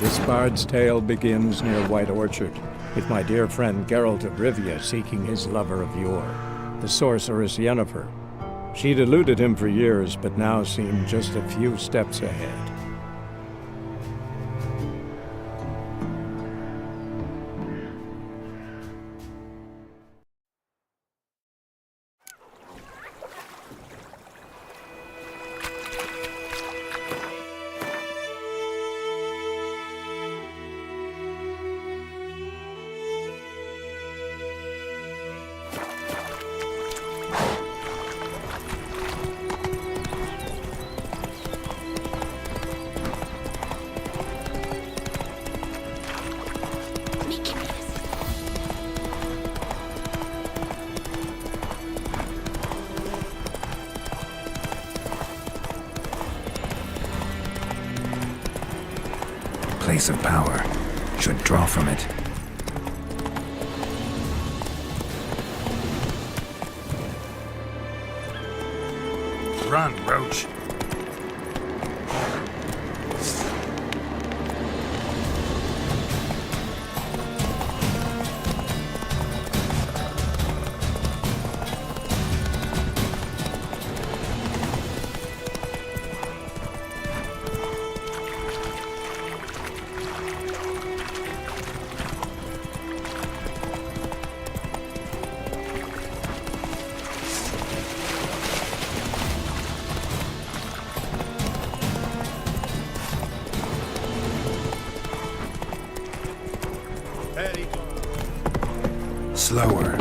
This bard's tale begins near White Orchard, with my dear friend Geralt of Rivia seeking his lover of yore, the sorceress Yennefer. She'd eluded him for years, but now seemed just a few steps ahead. Place of power should draw from it. Run, Roach. Slower.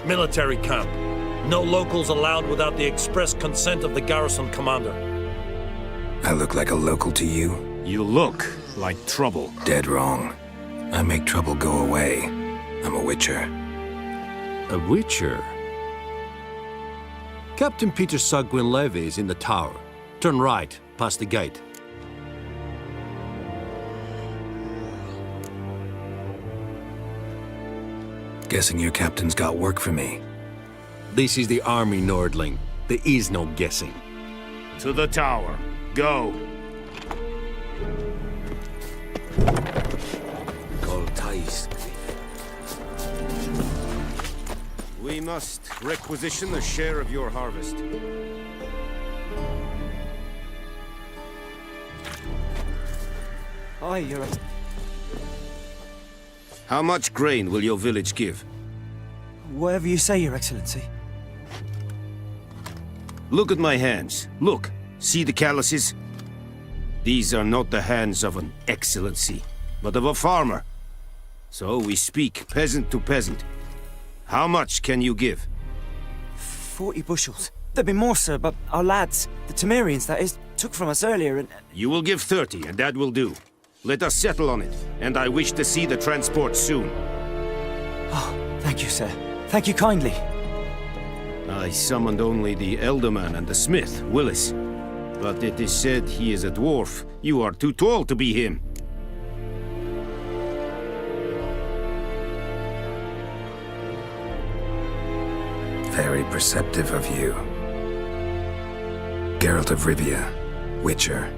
Military camp. No locals allowed without the express consent of the garrison commander. I look like a local to you? You look like trouble. Dead wrong. I make trouble go away. I'm a witcher. A witcher? Captain Peter Saar Gwynleve is in the tower. Turn right, past the gate. Guessing your captain's got work for me. This is the army, Nordling. There is no guessing. To the tower. Go. We must requisition a share of your harvest. Aye, you're... How much grain will your village give? Whatever you say, Your Excellency. Look at my hands. Look. See the calluses? These are not the hands of an excellency, but of a farmer. So we speak peasant to peasant. How much can you give? 40 bushels. There'd be more, sir, but our lads, the Temerians, that is, took from us earlier and... You will give 30, and that will do. Let us settle on it, and I wish to see the transport soon. Oh, thank you, sir. Thank you kindly. I summoned only the Elderman and the smith, Willis. But it is said he is a dwarf. You are too tall to be him. Very perceptive of you. Geralt of Rivia, Witcher.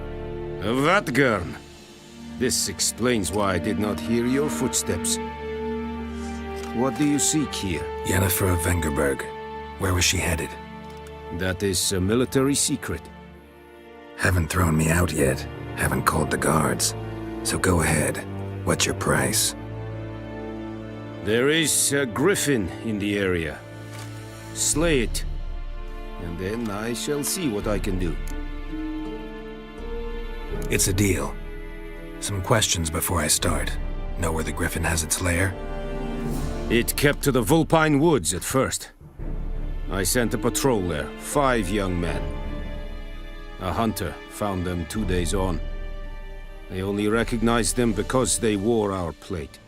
Vatgern. This explains why I did not hear your footsteps. What do you seek here? Yennefer of Vengerberg. Where was she headed? That is a military secret. Haven't thrown me out yet. Haven't called the guards. So go ahead. What's your price? There is a griffin in the area. Slay it, and then I shall see what I can do. It's a deal. Some questions before I start. Know where the griffin has its lair? It kept to the Vulpine Woods at first. I sent a patrol there, 5 young men. A hunter found them 2 days on. I only recognized them because they wore our plate.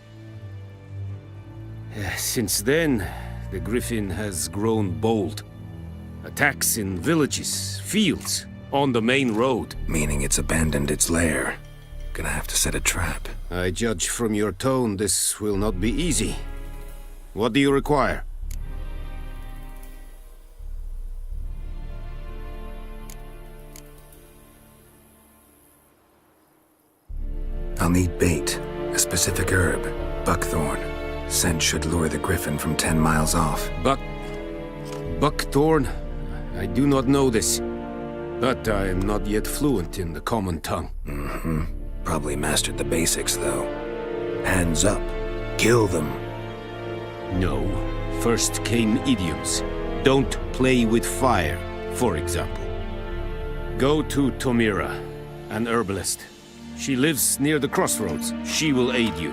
Since then, the griffin has grown bold. Attacks in villages, fields, on the main road. Meaning it's abandoned its lair. Gonna have to set a trap. I judge from your tone this will not be easy. What do you require? I'll need bait, a specific herb, buckthorn. Scent should lure the griffin from 10 miles off. Buckthorn? I do not know this. But I am not yet fluent in the common tongue. Probably mastered the basics, though. Hands up. Kill them. No. First came idioms. Don't play with fire, for example. Go to Tomira, an herbalist. She lives near the crossroads. She will aid you.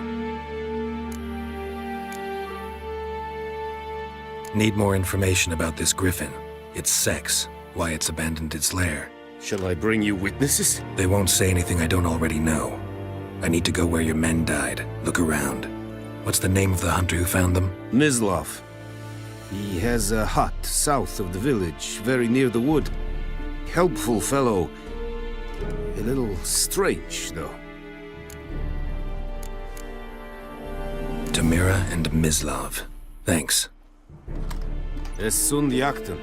Need more information about this griffin. Its sex, why it's abandoned its lair. Shall I bring you witnesses? They won't say anything I don't already know. I need to go where your men died. Look around. What's the name of the hunter who found them? Mislav. He has a hut south of the village, very near the wood. Helpful fellow. A little strange, though. Tomira and Mislav. Thanks. Es sunt jakten.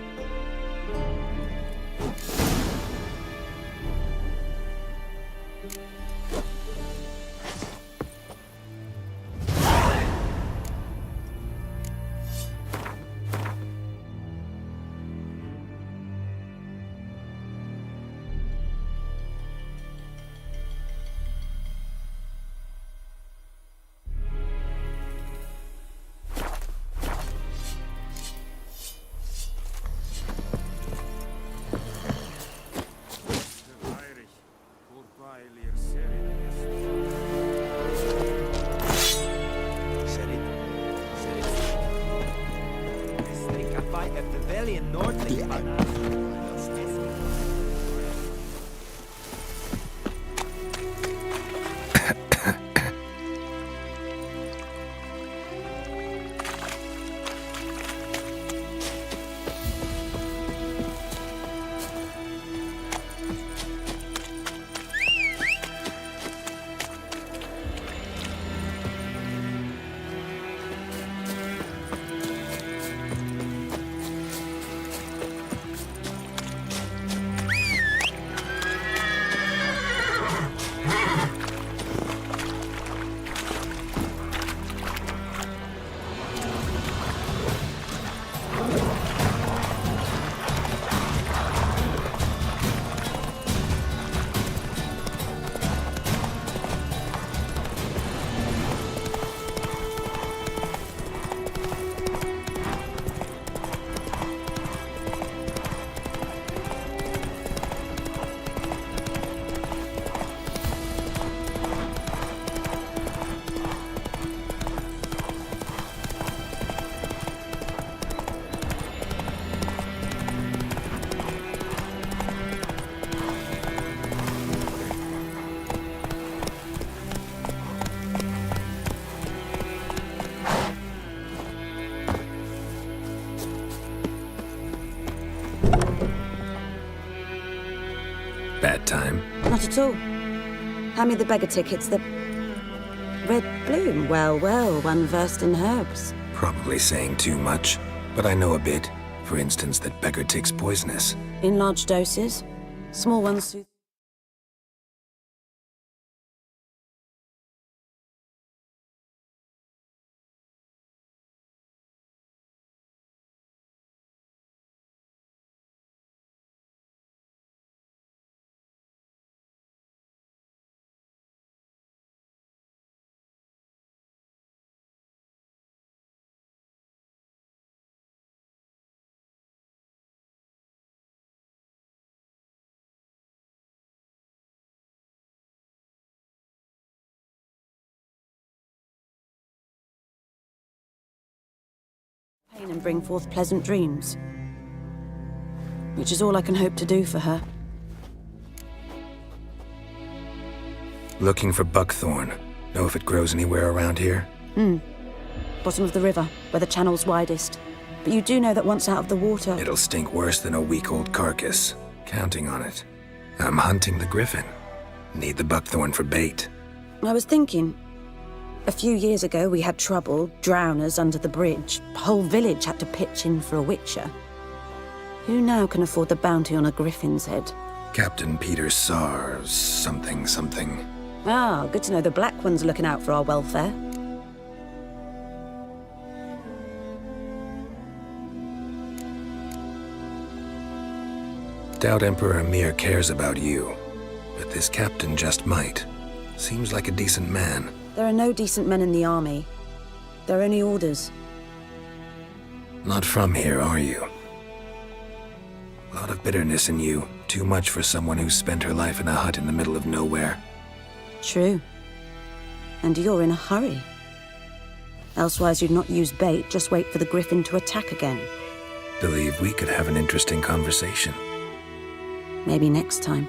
Bad time? Not at all. Hand me the beggar tickets, the red bloom. Well, well, one versed in herbs. Probably saying too much, but I know a bit. For instance, that beggar tick's poisonous. In large doses. Small ones soothe. Pain and bring forth pleasant dreams. Which is all I can hope to do for her. Looking for buckthorn. Know if it grows anywhere around here? Bottom of the river, where the channel's widest. But you do know that once out of the water... It'll stink worse than a week-old carcass. Counting on it. I'm hunting the griffin. Need the buckthorn for bait. I was thinking... A few years ago, we had trouble, drowners under the bridge. The whole village had to pitch in for a witcher. Who now can afford the bounty on a griffin's head? Captain Peter Sar, something. Ah, good to know the Black One's looking out for our welfare. Doubt Emperor Emir cares about you, but this captain just might. Seems like a decent man. There are no decent men in the army. They're only orders. Not from here, are you? A lot of bitterness in you. Too much for someone who spent her life in a hut in the middle of nowhere. True. And you're in a hurry. Elsewise you'd not use bait, just wait for the Griffin to attack again. Believe we could have an interesting conversation. Maybe next time.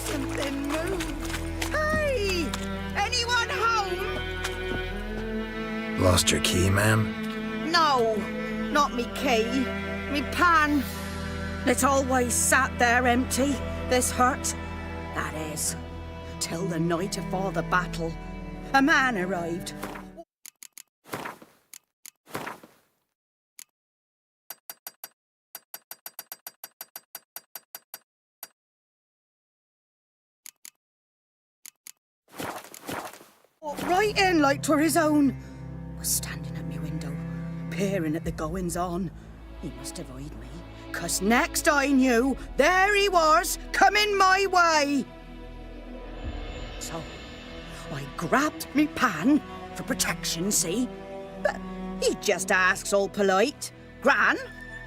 Something moved. Hey! Anyone home? Lost your key, ma'am? No, not me key. Me pan. It always sat there empty, this hut. That is, till the night afore the battle. A man arrived. Walked right in like 'twere his own. Was standing at me window, peering at the goings-on. He must have eyed me, 'cause next I knew, there he was, coming my way. So, I grabbed me pan, for protection, see? But he just asks all polite, Gran,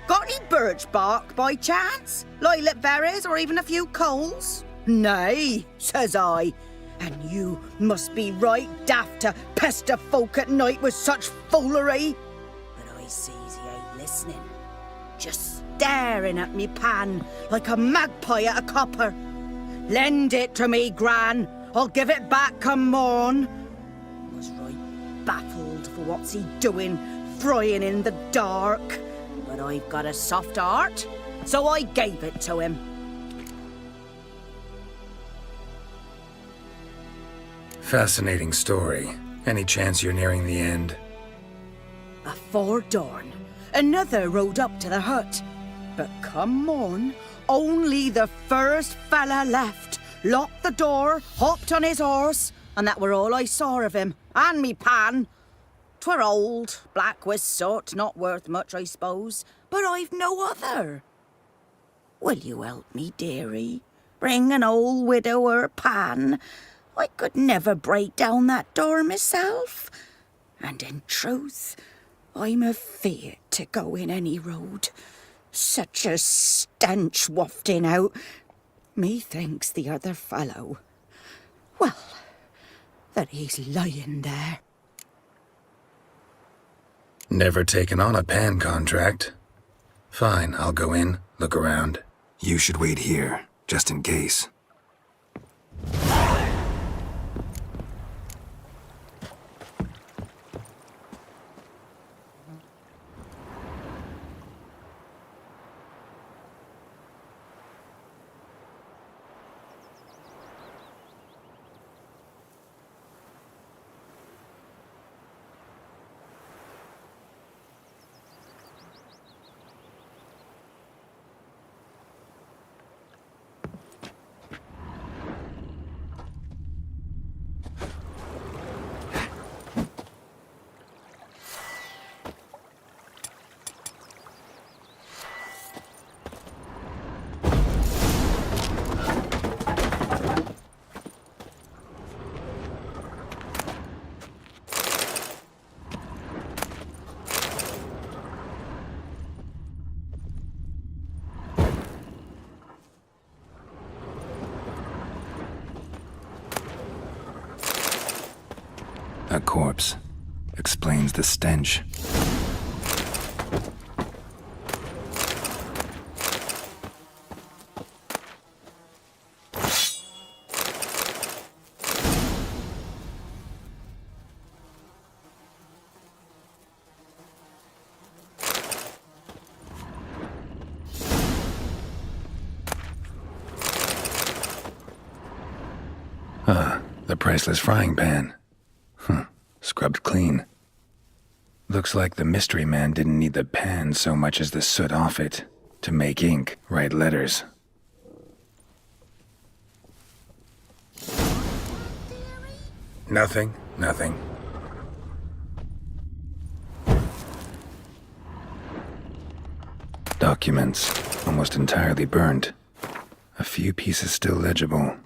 got any birch bark by chance? Lilac berries or even a few coals? Nay, says I. And you must be right daft to pester folk at night with such foolery. But I sees he ain't listening. Just staring at me pan like a magpie at a copper. Lend it to me, Gran. I'll give it back come morn. Was right baffled for what's he doing, frying in the dark. But I've got a soft heart, so I gave it to him. Fascinating story. Any chance you're nearing the end? Afore dawn, another rode up to the hut. But come morn, only the first fella left. Locked the door, hopped on his horse, and that were all I saw of him. And me pan. 'Twere old, black with soot, not worth much, I suppose. But I've no other. Will you help me, dearie? Bring an old widower pan. I could never break down that door myself. And in truth, I'm afeard to go in any road. Such a stench wafting out. Methinks the other fellow, well, that he's lying there. Never taken on a pan contract. Fine, I'll go in, look around. You should wait here, just in case. A corpse. Explains the stench. The priceless frying pan. Scrubbed clean. Looks like the mystery man didn't need the pan so much as the soot off it to make ink, write letters. Nothing. Documents, almost entirely burned. A few pieces still legible.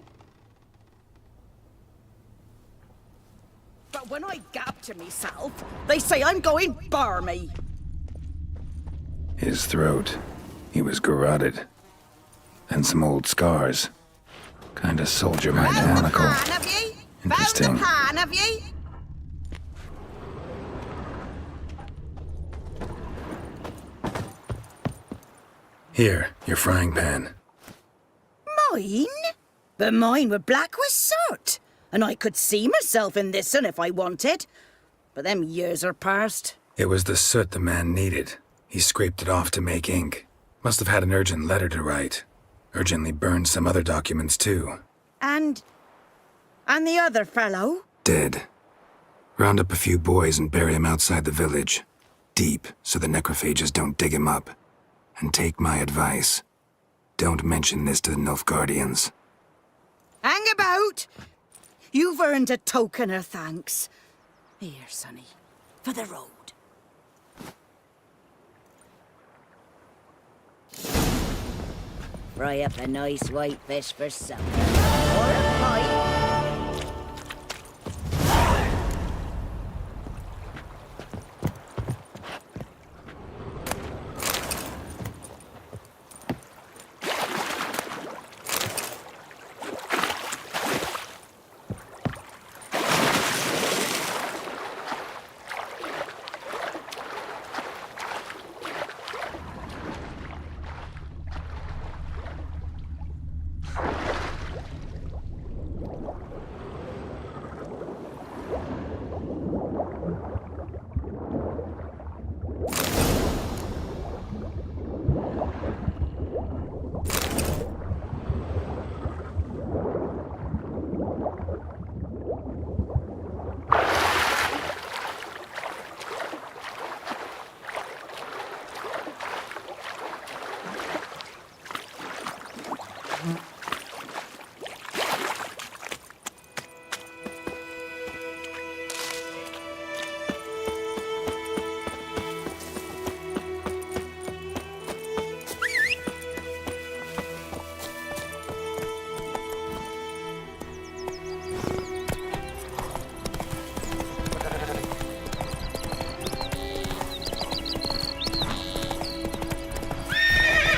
But when I gab to myself, they say I'm going barmy. His throat. He was garroted. And some old scars. Kinda soldier mechanical. Have ye? Interesting. Found the pan, have ye? Here, your frying pan. Mine? But mine were black with soot. And I could see myself in this one if I wanted. But them years are past. It was the soot the man needed. He scraped it off to make ink. Must have had an urgent letter to write. Urgently burned some other documents too. And the other fellow? Dead. Round up a few boys and bury him outside the village. Deep, so the necrophages don't dig him up. And take my advice. Don't mention this to the Nilfgaardians. Hang about! You've earned a token of thanks. Here, sonny, for the road. Fry up a nice white fish for supper. Or a pie.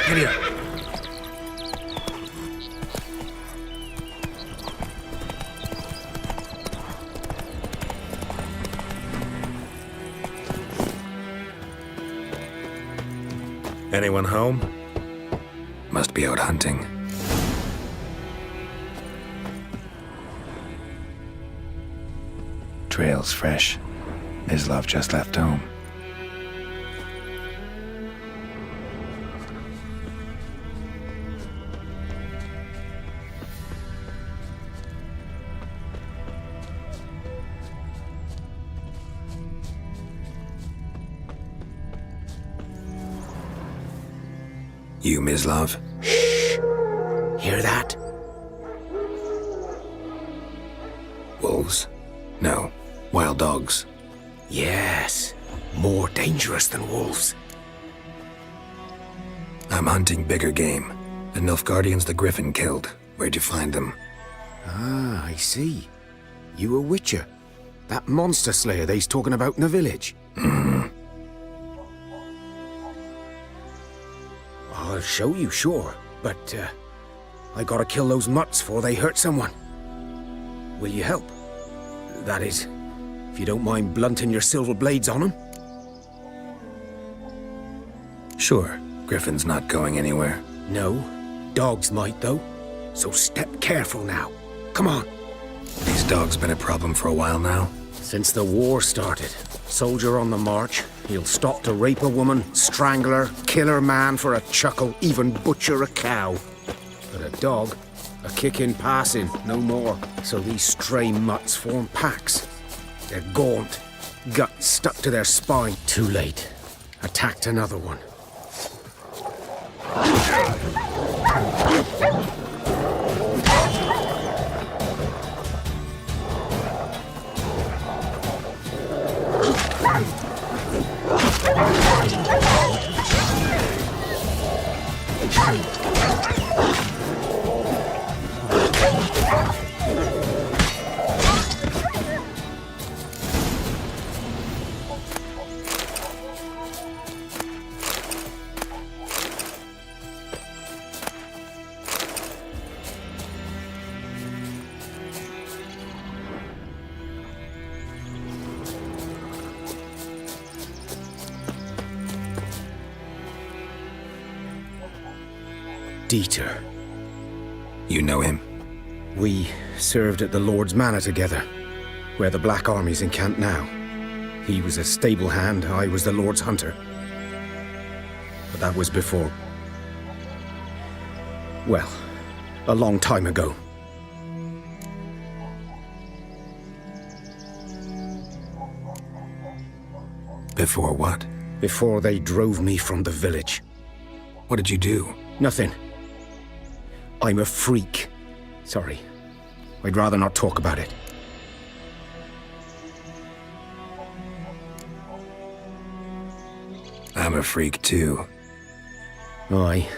Giddy up. Anyone home? Must be out hunting. Trail's fresh. Mislav just left home. You, Mislav? Hear that? Wolves? No. Wild dogs. Yes. More dangerous than wolves. I'm hunting bigger game. The Nilfgaardians the Griffin killed. Where'd you find them? Ah, I see. You a witcher. That monster slayer they's talking about in the village. I'll show you, sure. But, I gotta kill those mutts before they hurt someone. Will you help? That is, if you don't mind blunting your silver blades on them. Sure. Griffin's not going anywhere. No. Dogs might, though. So step careful now. Come on. These dogs been a problem for a while now. Since the war started, soldier on the march, he'll stop to rape a woman, strangle her, kill her man for a chuckle, even butcher a cow. But a A kick in passing, no more. So these stray mutts form packs. They're gaunt, guts stuck to their spine. Too late. Attacked another one. Dieter. You know him? We served at the Lord's Manor together, where the Black Army's encamped now. He was a stable hand, I was the Lord's hunter. But that was before... well, a long time ago. Before what? Before they drove me from the village. What did you do? Nothing. I'm a freak. Sorry. I'd rather not talk about it. I'm a freak too. Aye,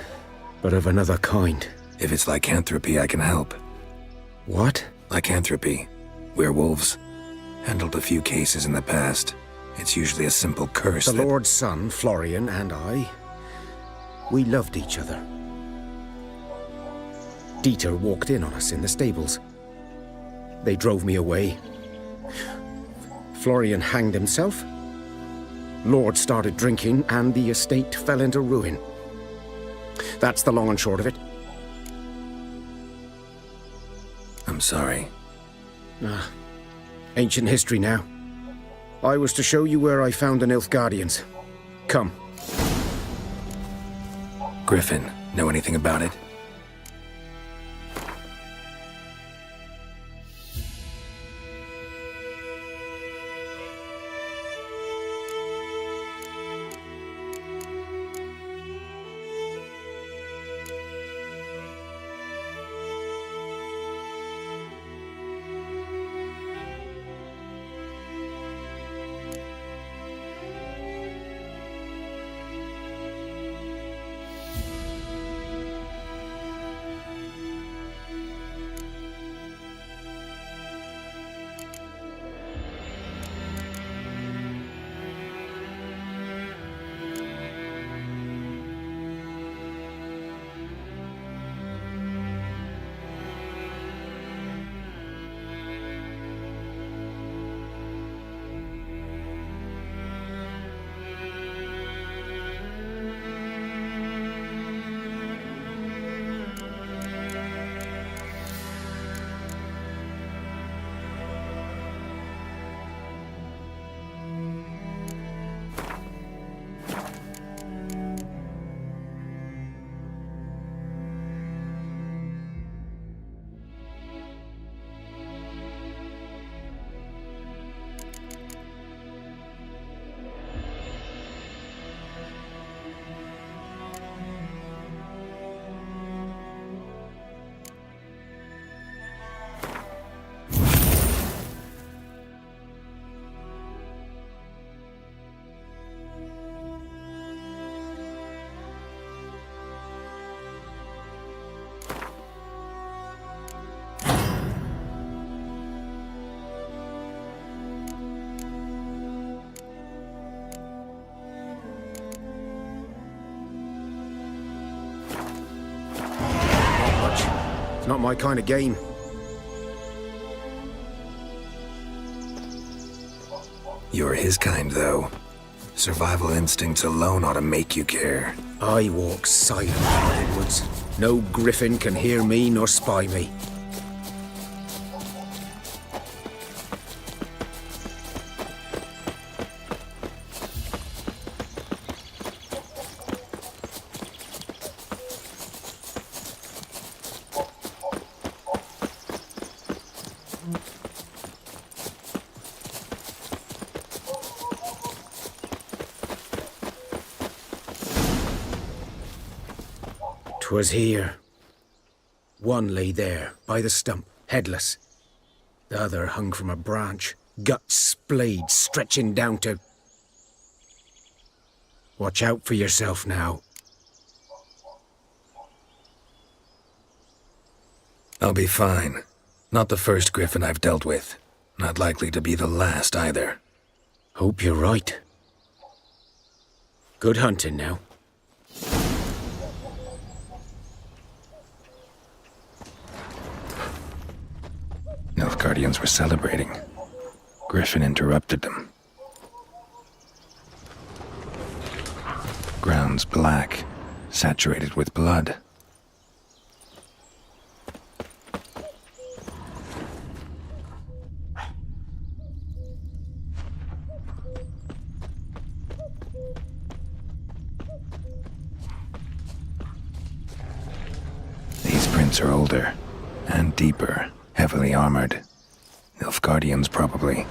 but of another kind. If it's lycanthropy, I can help. What? Lycanthropy. Werewolves. Handled a few cases in the past. It's usually a simple curse The that... Lord's son, Florian, and I, we loved each other. Dieter walked in on us in the stables. They drove me away. Florian hanged himself. Lord started drinking, and the estate fell into ruin. That's the long and short of it. I'm sorry. Ancient history now. I was to show you where I found the Nilfgaardians. Come. Griffin, know anything about it? Not my kind of game. You're his kind, though. Survival instincts alone ought to make you care. I walk silently in the woods. No griffin can hear me nor spy me. 'Twas here. One lay there, by the stump, headless. The other hung from a branch, guts splayed, stretching down to... Watch out for yourself now. I'll be fine. Not the first griffin I've dealt with. Not likely to be the last either. Hope you're right. Good hunting now. Nilfgaardians were celebrating. Griffin interrupted them. Ground's black, saturated with blood. These prints are older and deeper, heavily armored. Nilfgaardians, probably.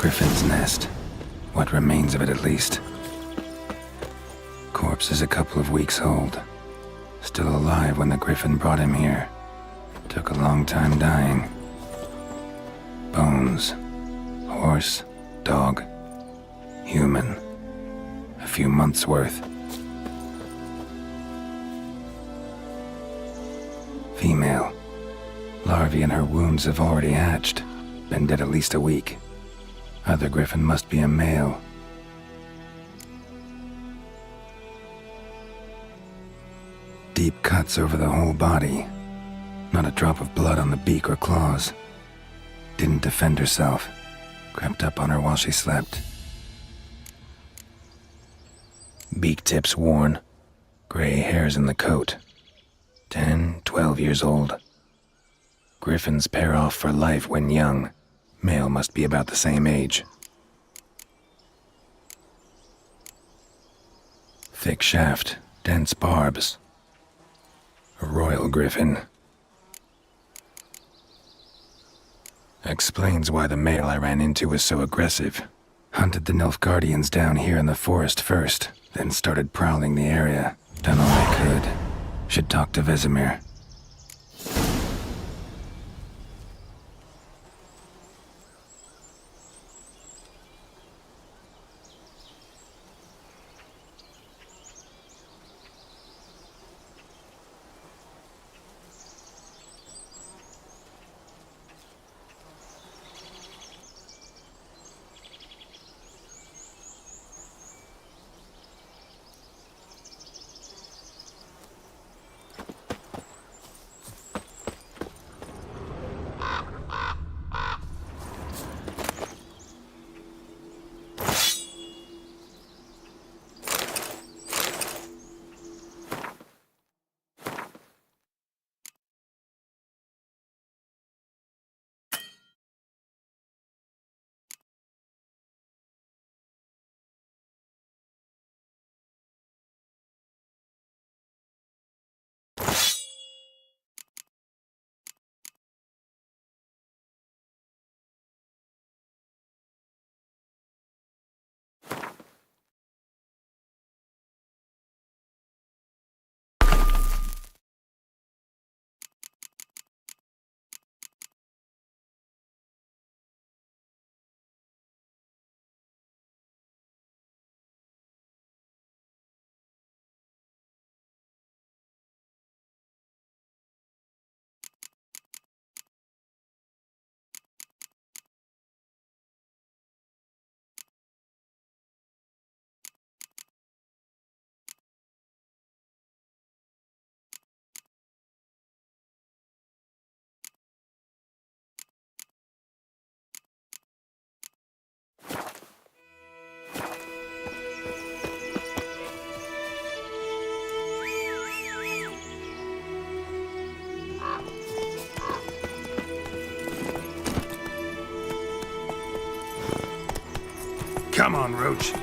Griffin's nest. What remains of it, at least. Corpse is a couple of weeks old. Still alive when the griffin brought him here. Took a long time dying. Bones. Horse. Dog. Human. A few months' worth. Female. Larvae in her wounds have already hatched. Been dead at least a week. Other griffin must be a male. Deep cuts over the whole body. Not a drop of blood on the beak or claws. Didn't defend herself. Crept up on her while she slept. Beak tips worn. Gray hairs in the coat. 10, 12 years old. Griffins pair off for life when young. Male must be about the same age. Thick shaft, dense barbs. A royal griffin. Explains why the male I ran into was so aggressive. Hunted the Nilfgaardians down here in the forest first, then started prowling the area. Done all I could. Should talk to Vesemir. Come on, Roach.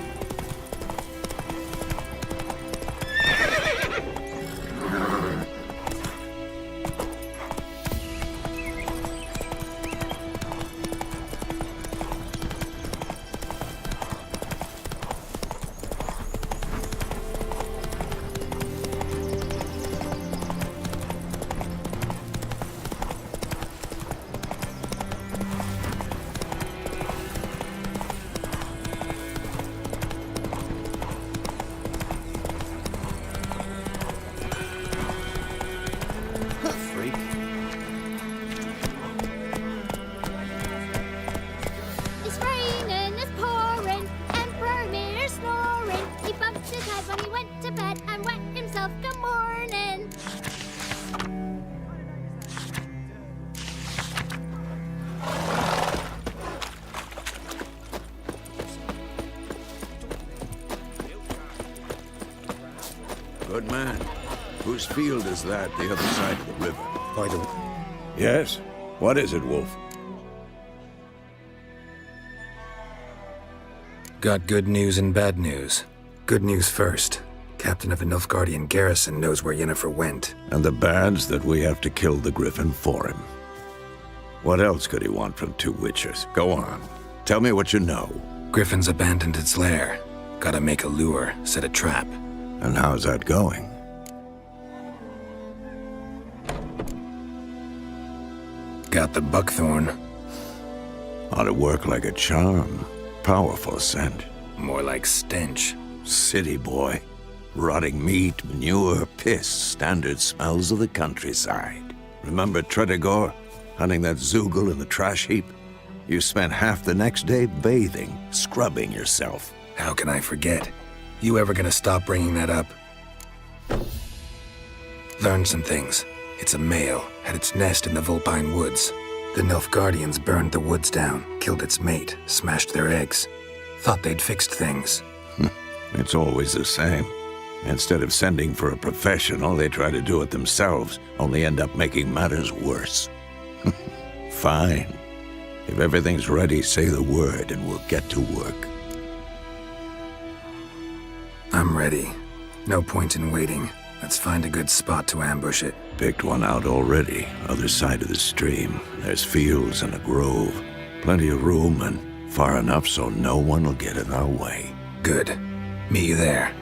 It's raining, it's pouring, Emperor Mirror snoring. He bumped his head when he went to bed and wet himself good morning. Good man. Whose field is that, the other side of the river? I don't... Yes? What is it, Wolf? Got good news and bad news. Good news first. Captain of the Nilfgaardian garrison knows where Yennefer went. And the bad's that we have to kill the Griffin for him. What else could he want from two witchers? Go on. Tell me what you know. Griffin's abandoned its lair. Gotta make a lure, set a trap. And how's that going? Got the buckthorn. Ought to work like a charm. Powerful scent. More like stench. City boy. Rotting meat, manure, piss. Standard smells of the countryside. Remember Tredegor? Hunting that Zoogle in the trash heap? You spent half the next day bathing, scrubbing yourself. How can I forget? You ever gonna stop bringing that up? Learned some things. It's a male, had its nest in the Vulpine Woods. The Nilfgaardians burned the woods down, killed its mate, smashed their eggs. Thought they'd fixed things. It's always the same. Instead of sending for a professional, they try to do it themselves, only end up making matters worse. Fine. If everything's ready, say the word and we'll get to work. I'm ready. No point in waiting. Let's find a good spot to ambush it. Picked one out already, other side of the stream. There's fields and a grove. Plenty of room and far enough so no one will get in our way. Good. Meet you there.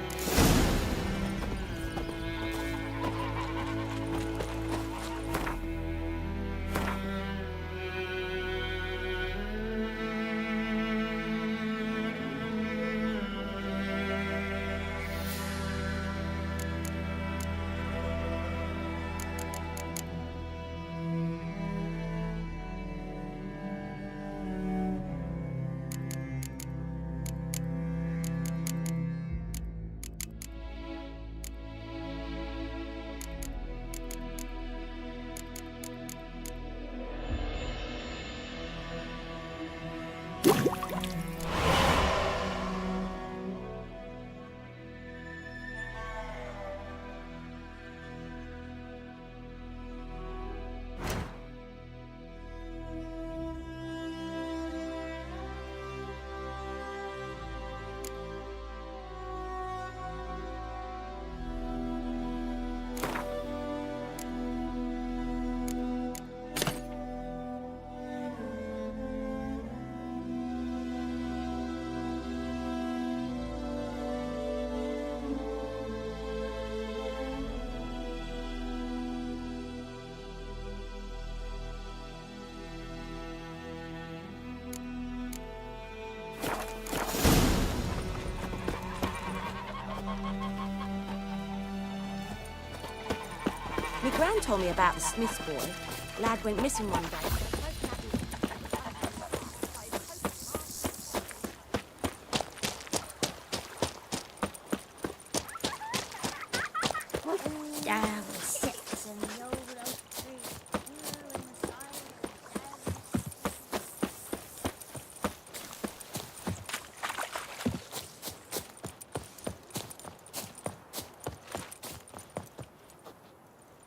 My gran told me about the Smith's boy. Lad went missing one day.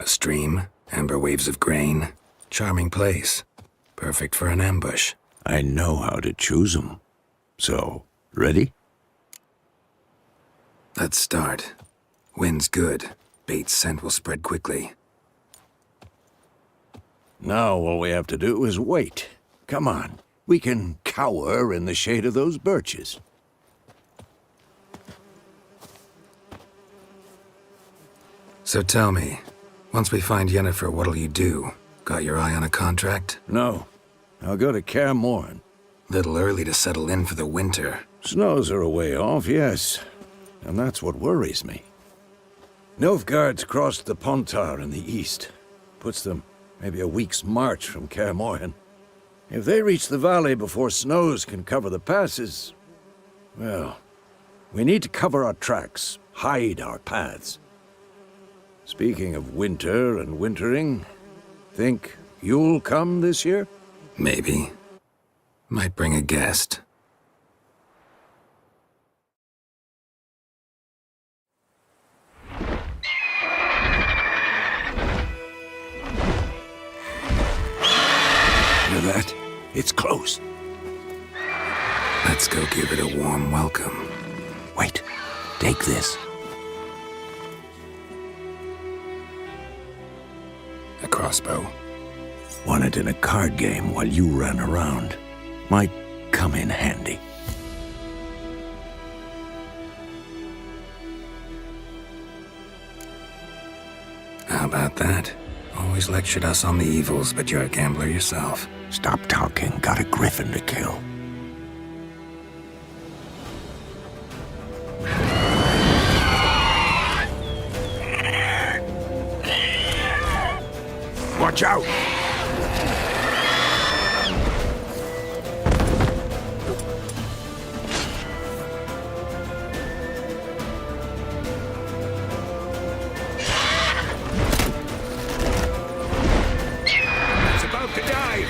A stream, amber waves of grain. Charming place. Perfect for an ambush. I know how to choose 'em. So, Ready? Let's start. Wind's good. Bait's scent will spread quickly. Now all we have to do is wait. Come on. We can cower in the shade of those birches. So tell me, once we find Yennefer, what'll you do? Got your eye on a contract? No. I'll go to Kaer Morhen. Little early to settle in for the winter. Snows are a way off, yes. And that's what worries me. Nilfgaard's crossed the Pontar in the east. Puts them maybe a week's march from Kaer Morhen. If they reach the valley before snows can cover the passes, well, we need to cover our tracks, hide our paths. Speaking of winter and wintering, think you'll come this year? Maybe. Might bring a guest. Hear that? It's close. Let's go give it a warm welcome. Wait, take this. A crossbow. Won it in a card game while you ran around. Might come in handy. How about that? Always lectured us on the evils, but you're a gambler yourself. Stop talking. Got a griffin to kill. Watch out! It's about to dive!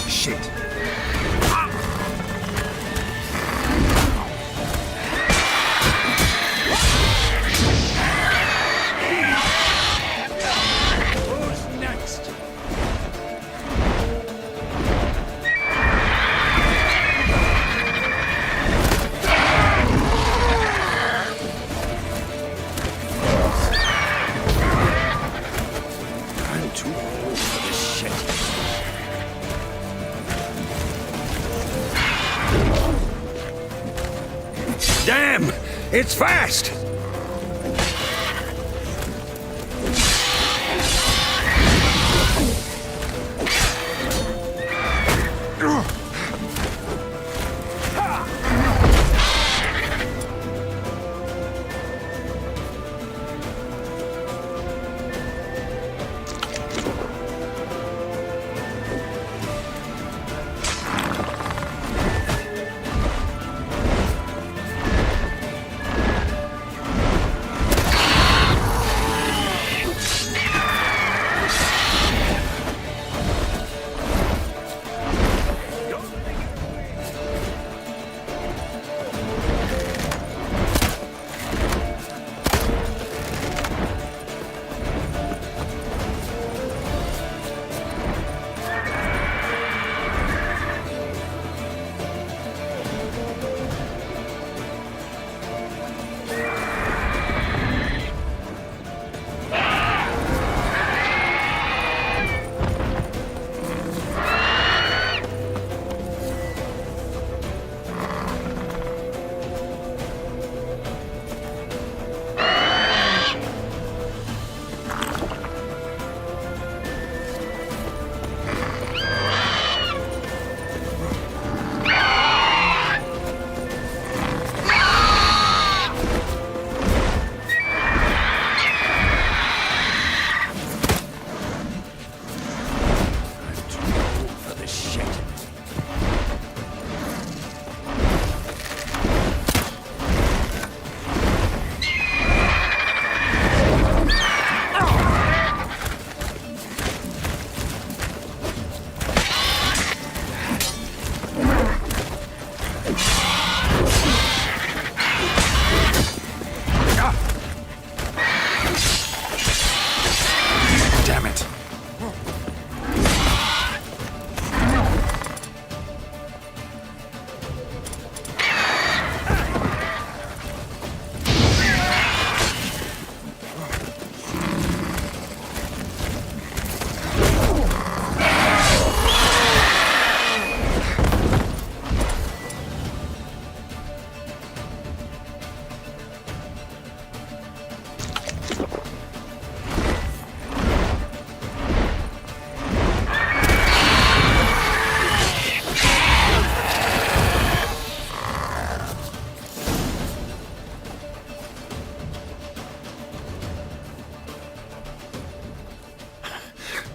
Shit. Who's next? I'm too old for this shit. Damn! It's fast!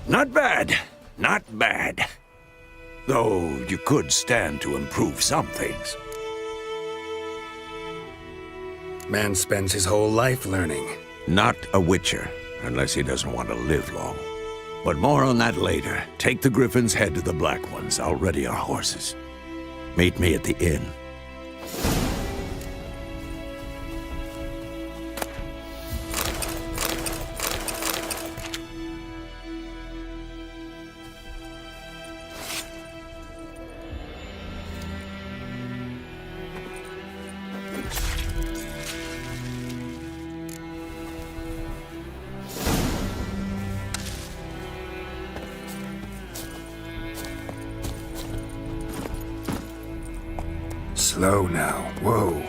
Not bad. Not bad. Though you could stand to improve some things. Man spends his whole life learning. Not a Witcher, unless he doesn't want to live long. But more on that later. Take the Griffin's head to the Black Ones. I'll ready our horses. Meet me at the inn. Slow now. Whoa.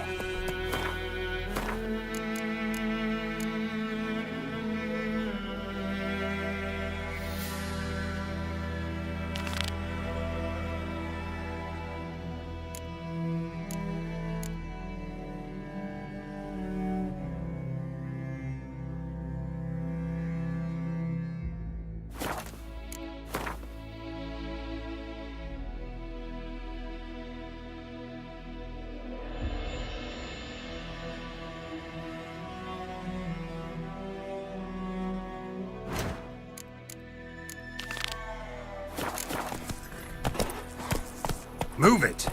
Move it!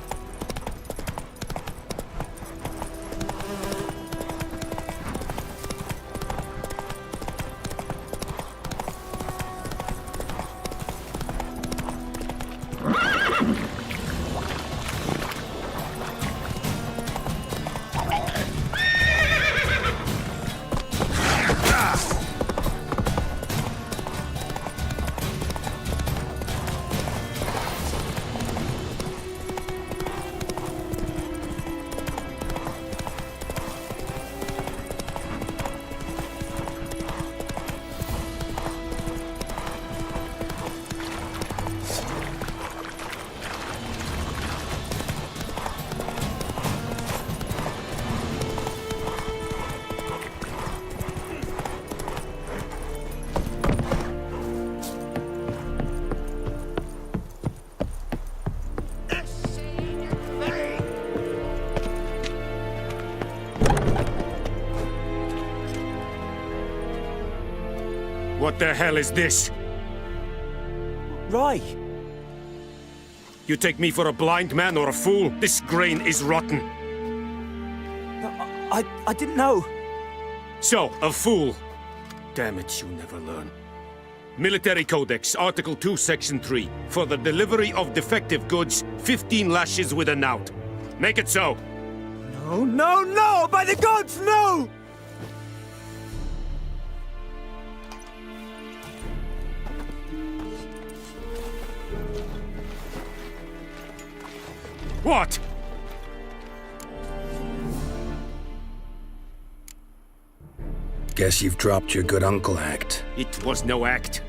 What the hell is this? Rye! You take me for a blind man or a fool? This grain is rotten. I didn't know. So, a fool. Damn it, you never learn. Military Codex, Article 2, Section 3. For the delivery of defective goods, 15 lashes with a knout. Make it so. No, no, no! By the gods, no! What? Guess you've dropped your good uncle act. It was no act.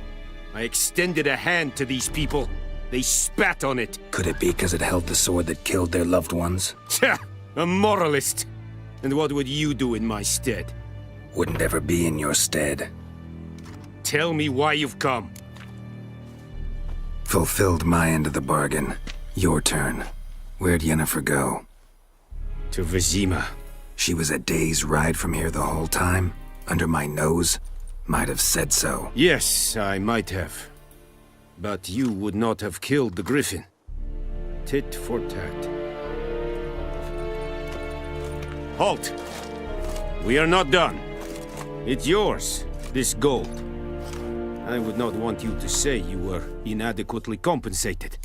I extended a hand to these people. They spat on it. Could it be because it held the sword that killed their loved ones? Tja, a moralist. And what would you do in my stead? Wouldn't ever be in your stead. Tell me why you've come. Fulfilled my end of the bargain. Your turn. Where'd Yennefer go? To Vizima. She was a day's ride from here the whole time? Under my nose? Might have said so. Yes, I might have. But you would not have killed the Griffin. Tit for tat. Halt! We are not done. It's yours, this gold. I would not want you to say you were inadequately compensated.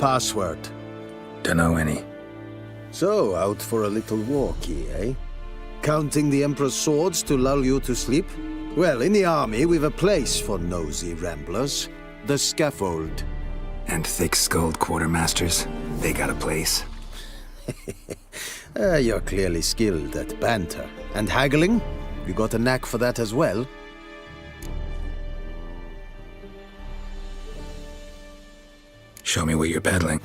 password? Dunno any. So, out for a little walkie, eh? Counting the Emperor's swords to lull you to sleep? Well, in the army, we've a place for nosy ramblers. The scaffold. And thick-skulled quartermasters, they got a place. You're clearly skilled at banter. And haggling? You got a knack for that as well? Show me what you're peddling.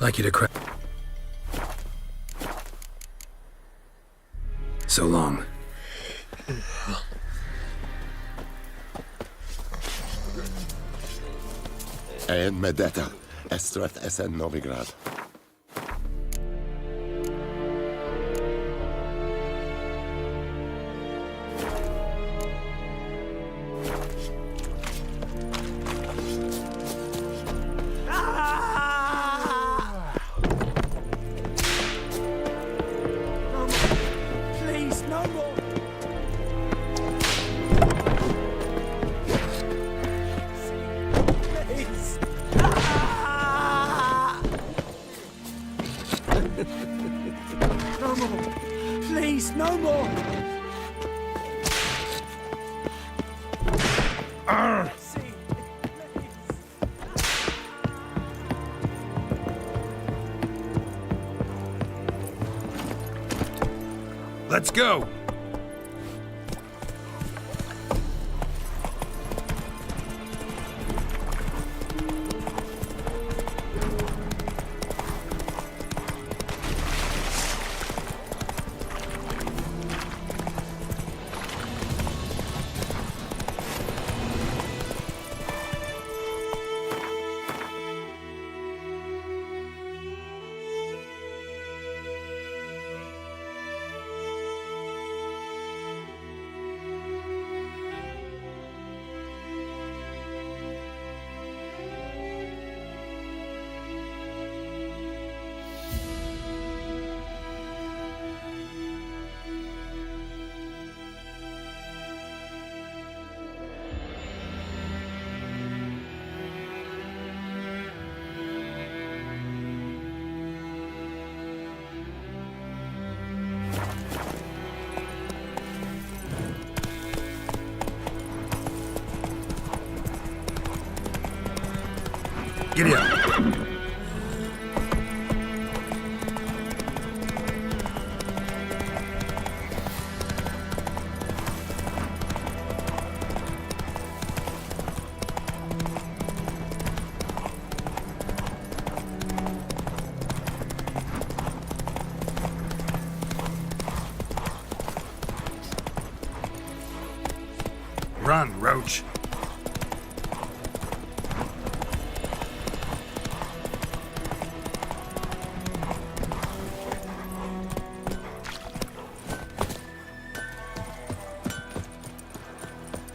Like you to crack. So long. En med detta, Estrat SN Novigrad. Let's go! Giddy up. Run, Roach.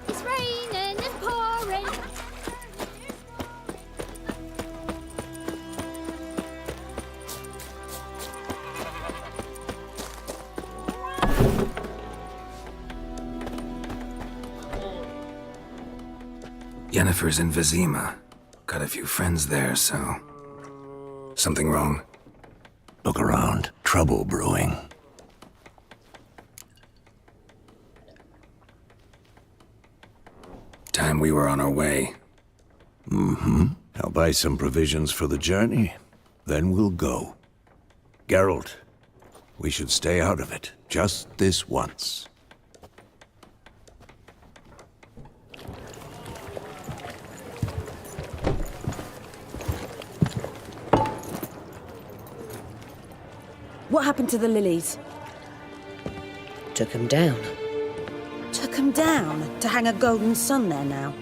It's raining, it's pouring. Yennefer's in Vizima. Got a few friends there, so... Something wrong? Look around. Trouble brewing. Time we were on our way. I'll buy some provisions for the journey. Then we'll go. Geralt, we should stay out of it. Just this once. What happened to the lilies? Took him down. Took them down to hang a golden sun there now.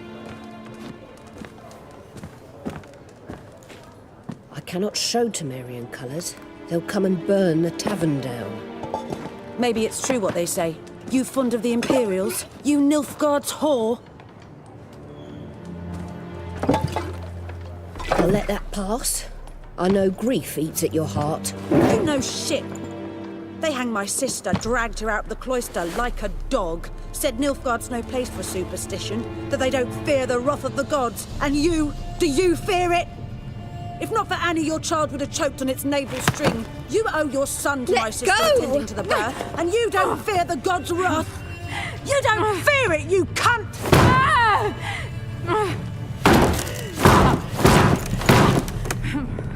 I cannot show Temerian colours. They'll come and burn the tavern down. Maybe it's true what they say. You fond of the Imperials? You Nilfgaard's whore? I'll let that pass. I know grief eats at your heart. You know shit. They hanged my sister, dragged her out the cloister like a dog, said Nilfgaard's no place for superstition, that they don't fear the wrath of the gods. And you, do you fear it? If not for Annie, your child would have choked on its navel string. You owe your son to my sister attending to the birth, and you don't fear the gods' wrath. You don't fear it, you cunt!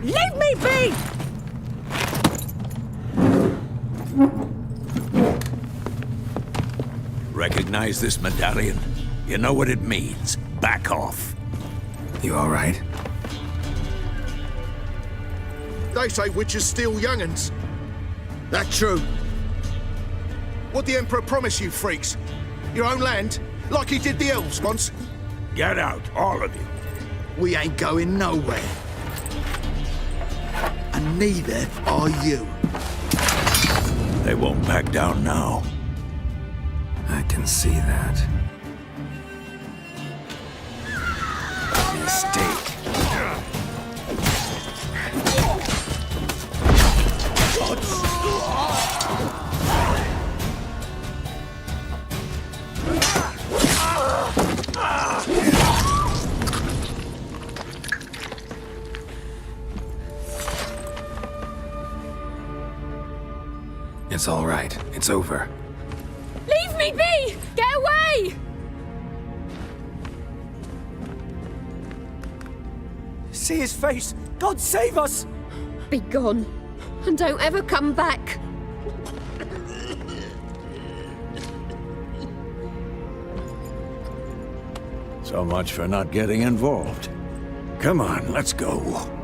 Leave me be! Recognize this medallion? You know what it means. Back off. You all right? They say witches steal young'uns. That true. What the Emperor promise you, freaks? Your own land? Like he did the elves once? Get out, all of you. We ain't going nowhere. And neither are you. They won't back down now. I can see that. Mistake. It's all right. It's over. Leave me be! Get away! See his face! God save us! Be gone, and don't ever come back. So much for not getting involved. Come on, let's go.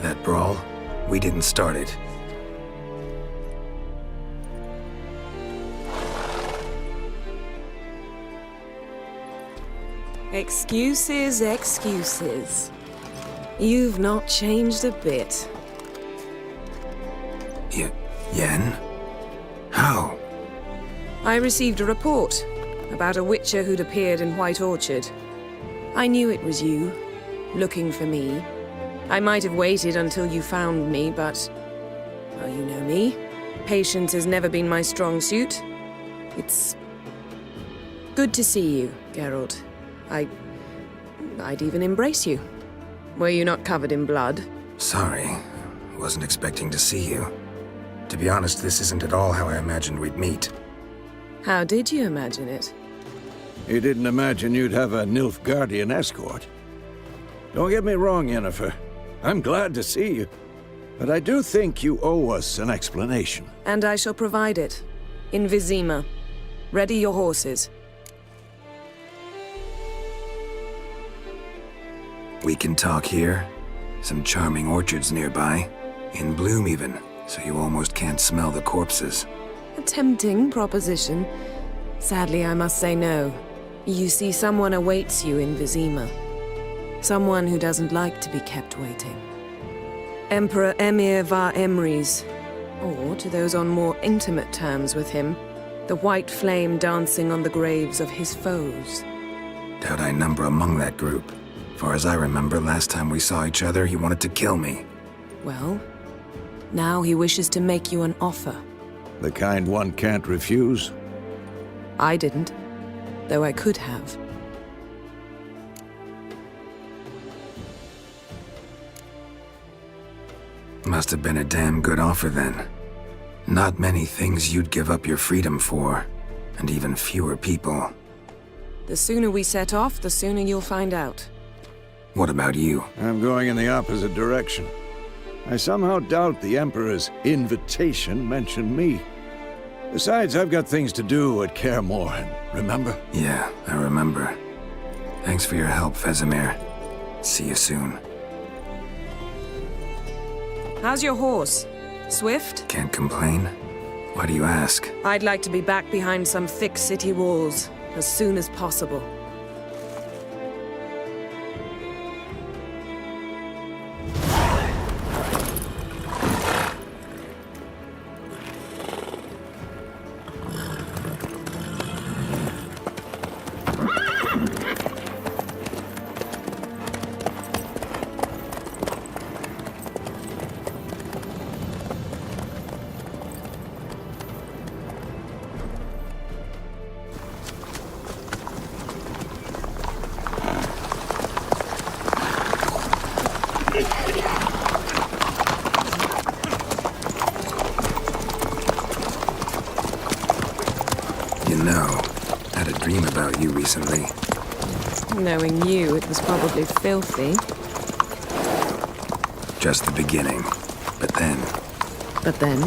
That brawl, we didn't start it. Excuses, excuses. You've not changed a bit. Yen? How? I received a report about a witcher who'd appeared in White Orchard. I knew it was you, looking for me. I might have waited until you found me, but... well, you know me. Patience has never been my strong suit. It's... good to see you, Geralt. I'd even embrace you. Were you not covered in blood? Sorry. Wasn't expecting to see you. To be honest, this isn't at all how I imagined we'd meet. How did you imagine it? You didn't imagine you'd have a Nilfgaardian escort. Don't get me wrong, Yennefer. I'm glad to see you. But I do think you owe us an explanation. And I shall provide it. In Vizima. Ready your horses. We can talk here. Some charming orchards nearby. In bloom even, so you almost can't smell the corpses. A tempting proposition. Sadly, I must say no. You see, someone awaits you in Vizima. Someone who doesn't like to be kept waiting. Emperor Emir var Emreis. Or, to those on more intimate terms with him, the white flame dancing on the graves of his foes. Doubt I number among that group. Far as I remember, last time we saw each other, he wanted to kill me. Well, now he wishes to make you an offer. The kind one can't refuse? I didn't, though I could have. Must have been a damn good offer then. Not many things you'd give up your freedom for, and even fewer people. The sooner we set off, the sooner you'll find out. What about you? I'm going in the opposite direction. I somehow doubt the Emperor's invitation mentioned me. Besides, I've got things to do at Kaer Morhen, remember? Yeah, I remember. Thanks for your help, Vesemir. See you soon. How's your horse? Swift? Can't complain. Why do you ask? I'd like to be back behind some thick city walls, as soon as possible. You know, I had a dream about you recently. Knowing you, it was probably filthy. Just the beginning. But then... But then?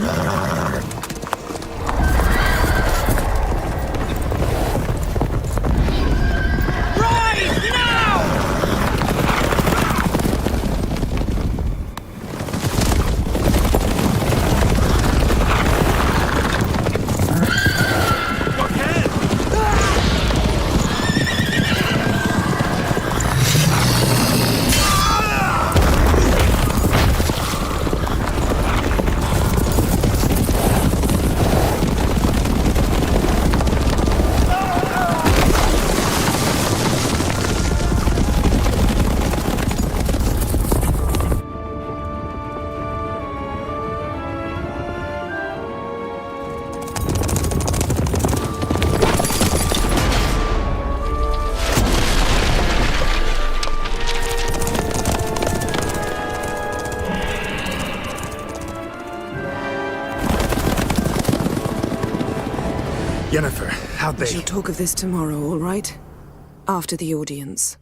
Yennefer, how'd they... We shall talk of this tomorrow, all right? After the audience.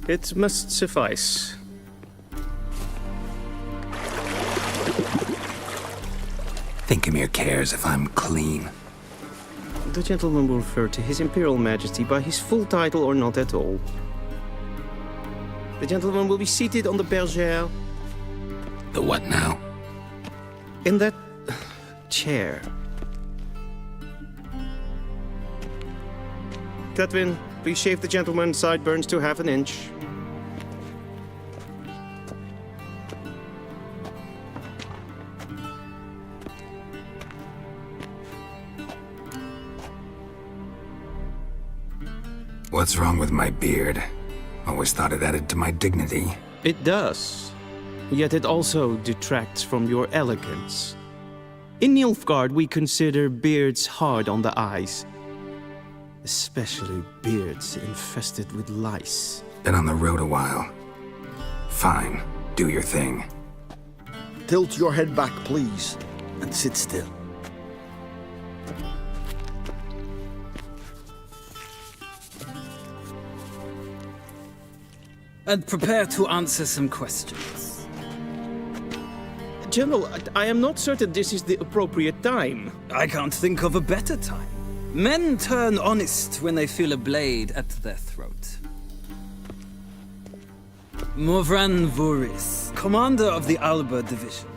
It must suffice. Thinkamere cares if I'm clean. The gentleman will refer to His Imperial Majesty by his full title or not at all. The gentleman will be seated on the bergère. The what now? In that chair. Cletwin, please shave the gentleman's sideburns to half an inch. What's wrong with my beard? Always thought it added to my dignity. It does. Yet it also detracts from your elegance. In Nilfgaard, we consider beards hard on the eyes. Especially beards infested with lice. Been on the road a while. Fine, do your thing. Tilt your head back, please, and sit still. And prepare to answer some questions. General, I am not certain this is the appropriate time. I can't think of a better time. Men turn honest when they feel a blade at their throat. Morvran Voorhis, commander of the Alba Division.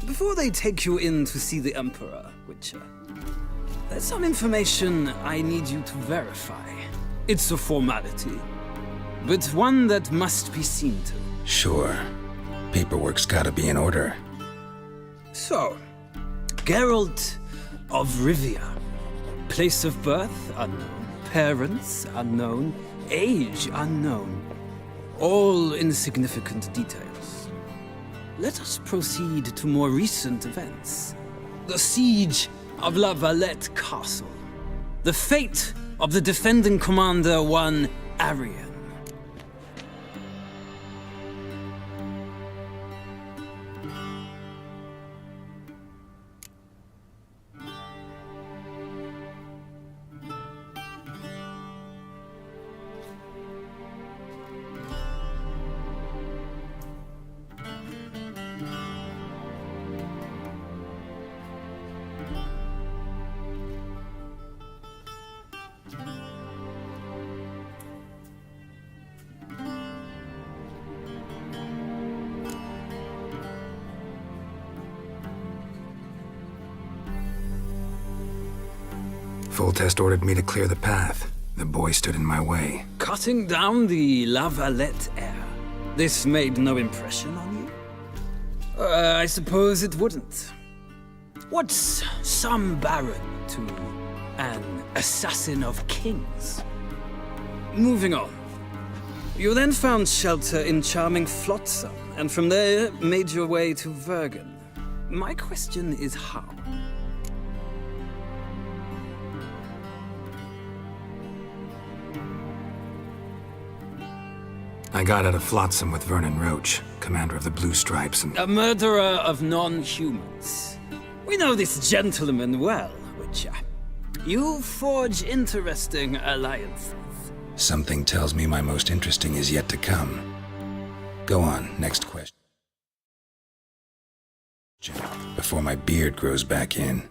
Before they take you in to see the Emperor, Witcher, there's some information I need you to verify. It's a formality, but one that must be seen to. Sure. Paperwork's gotta be in order. So, Geralt of Rivia. Place of birth unknown. Parents unknown. Age unknown. All insignificant details. Let us proceed to more recent events. The siege of La Valette Castle. The fate of the defending commander, one Arian. Foltest ordered me to clear the path. The boy stood in my way. Cutting down the La Valette heir. This made no impression on you? I suppose it wouldn't. What's some baron to an assassin of kings? Moving on. You then found shelter in charming Flotsam, and from there made your way to Vergen. My question is how? I got out of Flotsam with Vernon Roach, commander of the Blue Stripes, and... A murderer of non-humans. We know this gentleman well, Witcher. You forge interesting alliances. Something tells me my most interesting is yet to come. Go on, next question. Before my beard grows back in.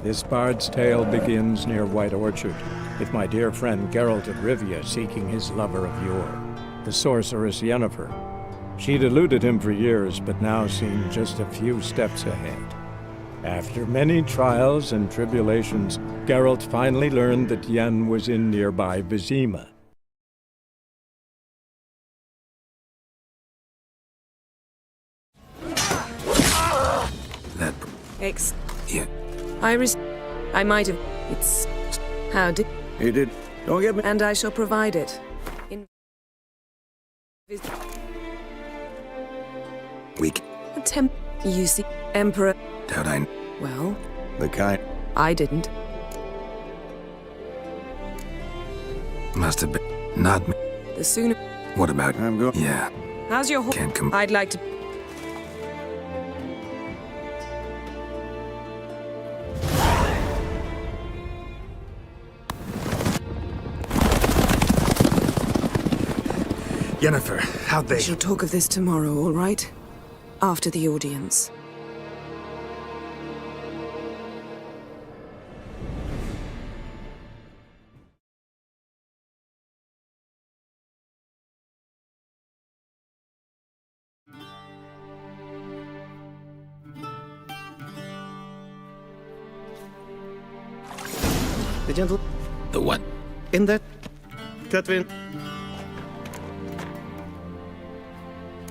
This bard's tale begins near White Orchard, with my dear friend Geralt of Rivia seeking his lover of yore, the sorceress Yennefer. She'd eluded him for years, but now seemed just a few steps ahead. After many trials and tribulations, Geralt finally learned that Yen was in nearby Vizima. That... Yeah. I might have... It's... How did... He did. Don't get me... And I shall provide it. Weak. You see, Emperor... Doubt I... Well... The kind... I didn't. Must have been... Not me. The sooner... What about... I'm going... Yeah. How's your horse? Can't come... I'd like to... Yennefer, how'd they... We shall talk of this tomorrow, all right? After the audience. The gentle... The what? In that... Catherine...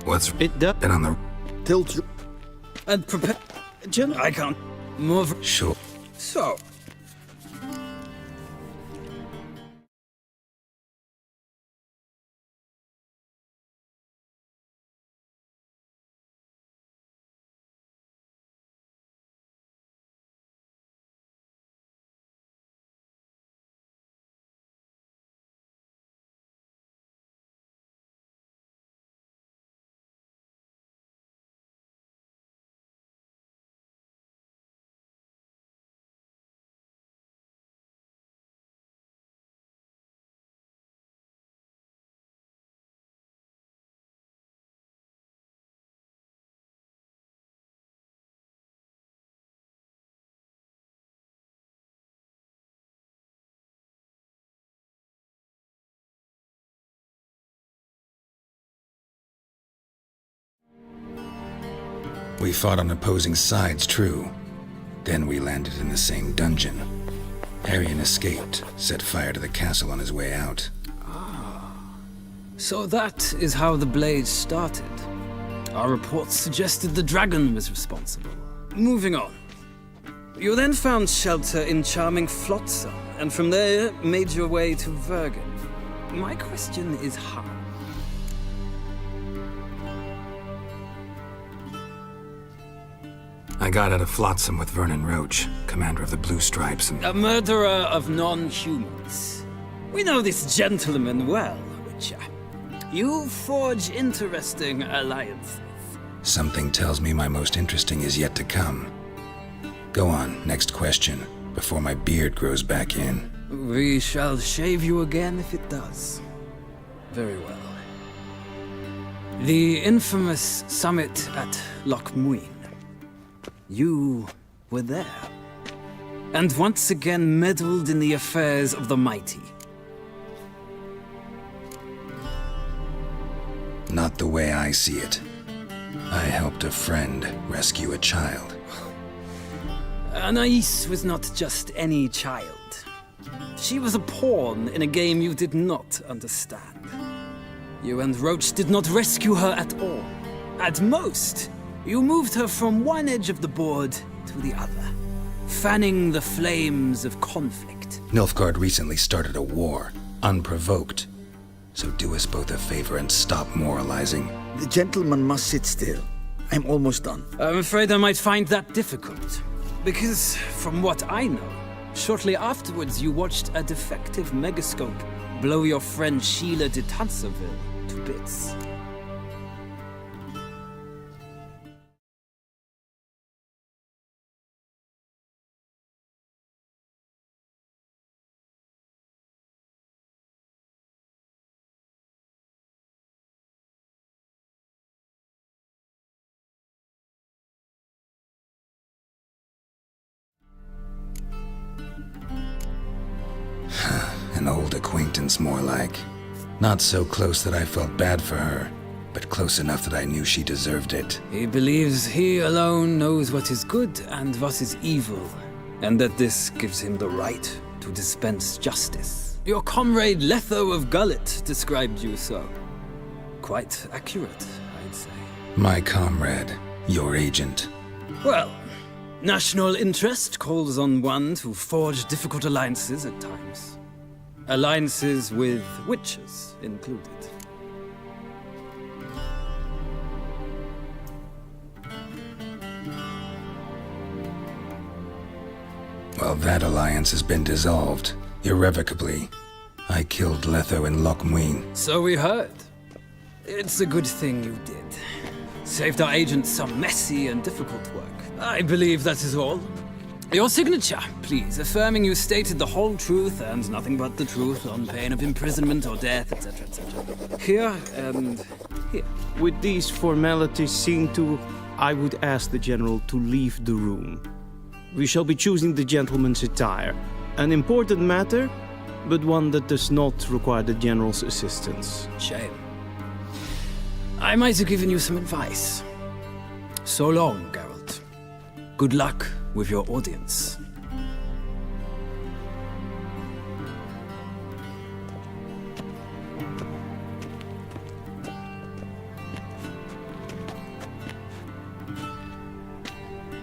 What's... It does... Been on the... Tilt... And prepare... I can't... Move... Sure. So... We fought on opposing sides, true. Then we landed in the same dungeon. Arian escaped, set fire to the castle on his way out. So that is how the Blade started. Our reports suggested the dragon was responsible. Moving on. You then found shelter in charming Flotsam, and from there made your way to Vergen. My question is how? I got out of Flotsam with Vernon Roach, commander of the Blue Stripes, and... A murderer of non-humans. We know this gentleman well, Witcher. You forge interesting alliances. Something tells me my most interesting is yet to come. Go on, next question, before my beard grows back in. We shall shave you again if it does. Very well. The infamous summit at Loch Muin. You were there. And once again meddled in the affairs of the mighty. Not the way I see it. I helped a friend rescue a child. Anais was not just any child. She was a pawn in a game you did not understand. You and Roach did not rescue her at all. At most, you moved her from one edge of the board to the other, fanning the flames of conflict. Nilfgaard recently started a war, unprovoked. So do us both a favor and stop moralizing. The gentleman must sit still. I'm almost done. I'm afraid I might find that difficult. Because, from what I know, shortly afterwards you watched a defective megascope blow your friend Sheila de Tanserville to bits. An old acquaintance, more like. Not so close that I felt bad for her, but close enough that I knew she deserved it. He believes he alone knows what is good and what is evil, and that this gives him the right to dispense justice. Your comrade Letho of Gullet described you so. Quite accurate, I'd say. My comrade, your agent. Well, national interest calls on one to forge difficult alliances at times. Alliances with witches included. Well, that alliance has been dissolved, irrevocably. I killed Letho in Loch Muin. So we heard. It's a good thing you did. Saved our agent some messy and difficult work. I believe that is all. Your signature, please, affirming you stated the whole truth and nothing but the truth on pain of imprisonment or death, etc., etc. Here and here. With these formalities seen to, I would ask the General to leave the room. We shall be choosing the gentleman's attire. An important matter, but one that does not require the General's assistance. Shame. I might have given you some advice. So long, Geralt. Good luck with your audience.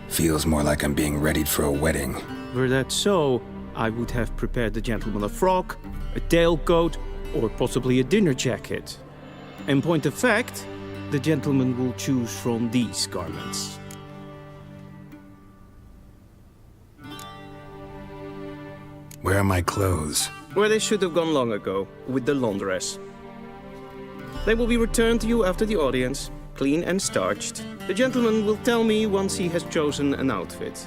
Feels more like I'm being readied for a wedding. Were that so, I would have prepared the gentleman a frock, a tailcoat, or possibly a dinner jacket. In point of fact, the gentleman will choose from these garments. Where are my clothes? Where they should have gone long ago, with the laundress. They will be returned to you after the audience, clean and starched. The gentleman will tell me once he has chosen an outfit.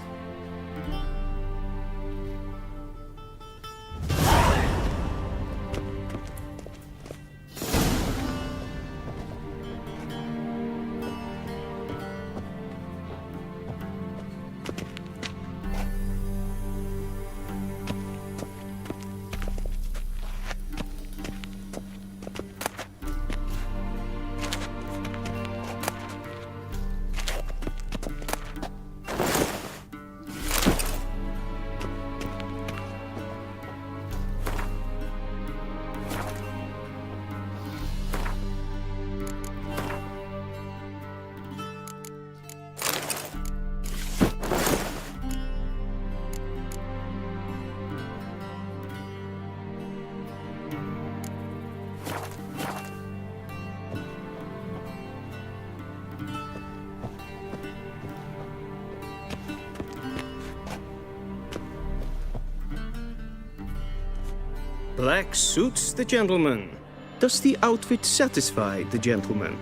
Black suits the gentleman. Does the outfit satisfy the gentleman?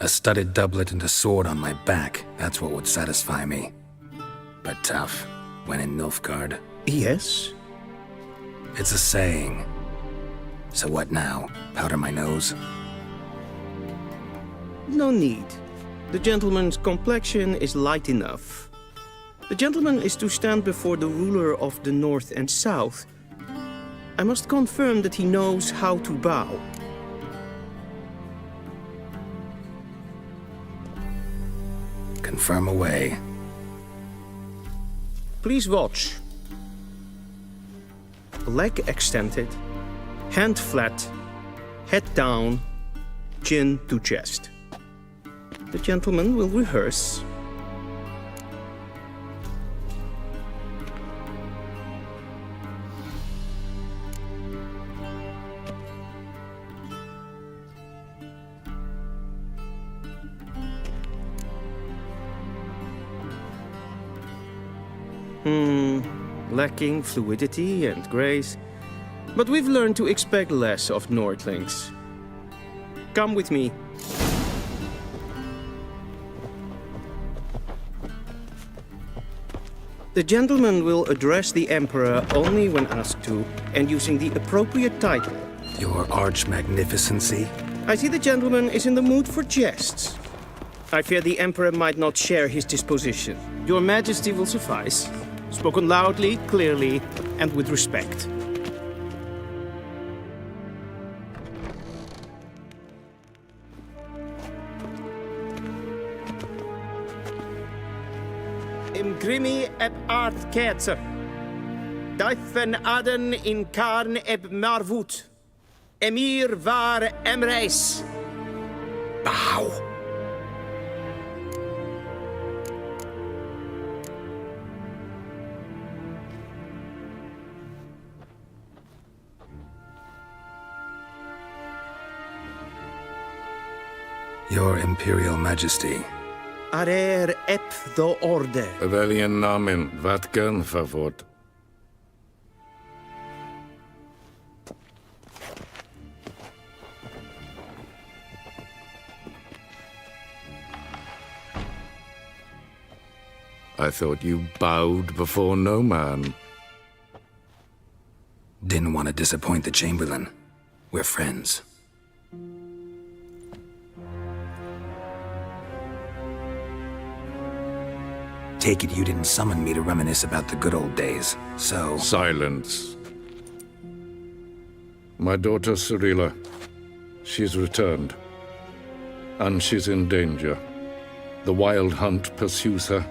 A studded doublet and a sword on my back, that's what would satisfy me. But tough, when in Nilfgaard. Yes? It's a saying. So what now? Powder my nose? No need. The gentleman's complexion is light enough. The gentleman is to stand before the ruler of the North and South. I must confirm that he knows how to bow. Confirm away. Please watch. Leg extended, hand flat, head down, chin to chest. The gentleman will rehearse. Lacking fluidity and grace, but we've learned to expect less of Nordlings. Come with me. The gentleman will address the Emperor only when asked to, and using the appropriate title. Your Arch-Magnificency? I see the gentleman is in the mood for jests. I fear the Emperor might not share his disposition. Your Majesty will suffice. spoken loudly, clearly, and with respect. Im grimi eb art ketzer. Daifen aden in karn eb marvut. Emir var emreis. Bow. Your Imperial Majesty. Arer ep do orde. Weljen namen, wat gern favort. I thought you bowed before no man. Didn't want to disappoint the Chamberlain. We're friends. Take it you didn't summon me to reminisce about the good old days, so... Silence. My daughter Cirilla, she's returned. And she's in danger. The Wild Hunt pursues her.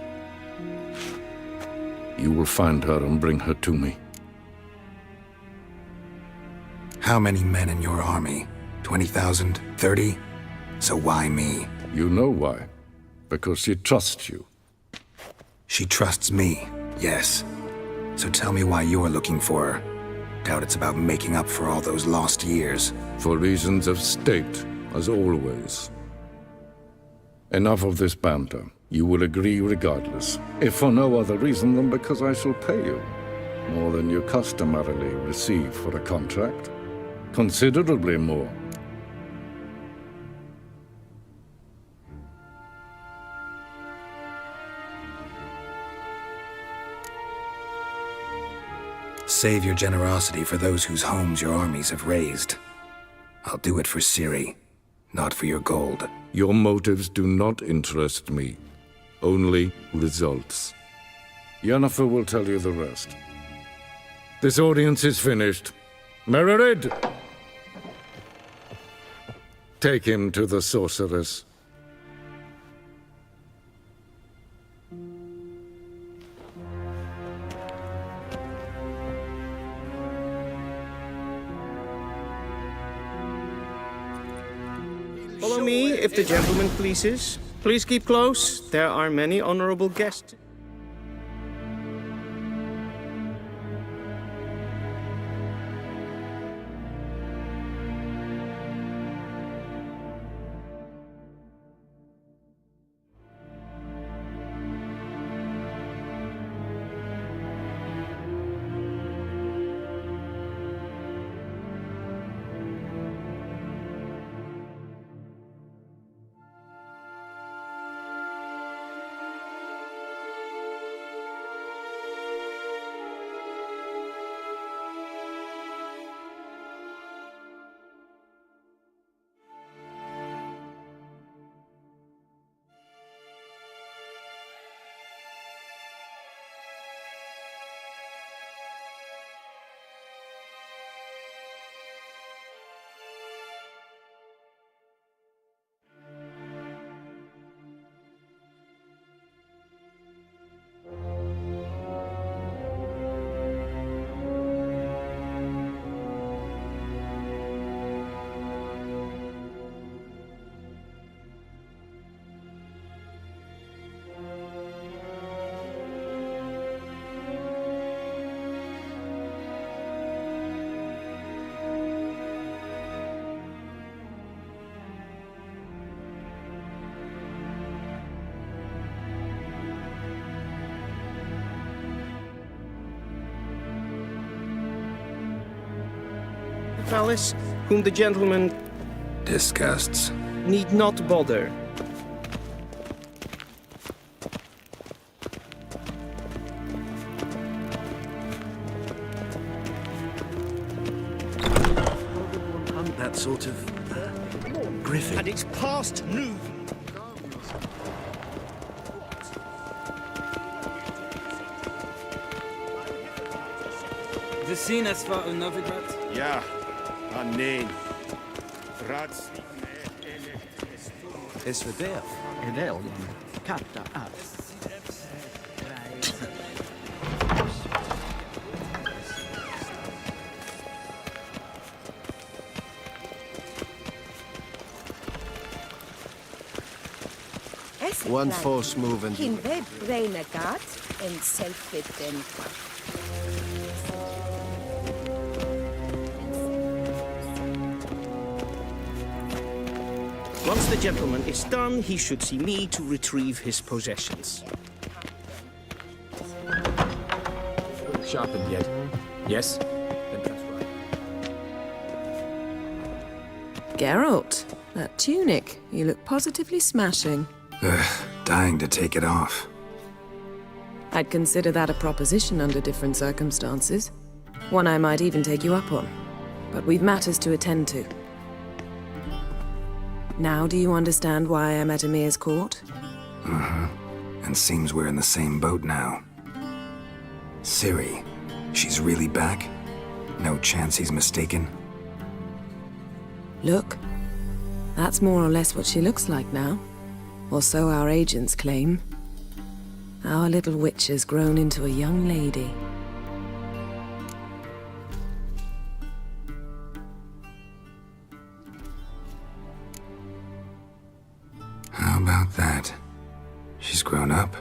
You will find her and bring her to me. How many men in your army? 20,000? 30? So why me? You know why. Because she trusts you. She trusts me, yes. So tell me why you're looking for her. Doubt it's about making up for all those lost years. For reasons of state, as always. Enough of this banter. You will agree regardless, if for no other reason than because I shall pay you. More than you customarily receive for a contract. Considerably more. Save your generosity for those whose homes your armies have razed. I'll do it for Ciri, not for your gold. Your motives do not interest me. Only results. Yennefer will tell you the rest. This audience is finished. Mererid! Take him to the sorceress. Follow me, if the gentleman pleases. Please keep close. There are many honorable guests. Palace, whom the gentleman disgusts, need not bother. That sort of griffin. And it's past noon. seen as far as Novigrad? Ja, nee. Es verderf, Edelman, Kata ab. One false move and Can they brain a god and self-defend? Once the gentleman is done, he should see me to retrieve his possessions. Sharpened yet? Yes? Then press right. Geralt, that tunic. You look positively smashing. Ugh, dying to take it off. I'd consider that a proposition under different circumstances. One I might even take you up on. But we've matters to attend to. Now do you understand why I'm at Emir's court? Uh-huh. And seems we're in the same boat now. Ciri, she's really back? No chance he's mistaken? Look, that's more or less what she looks like now. Or so our agents claim. Our little witch has grown into a young lady. How about that? She's grown up?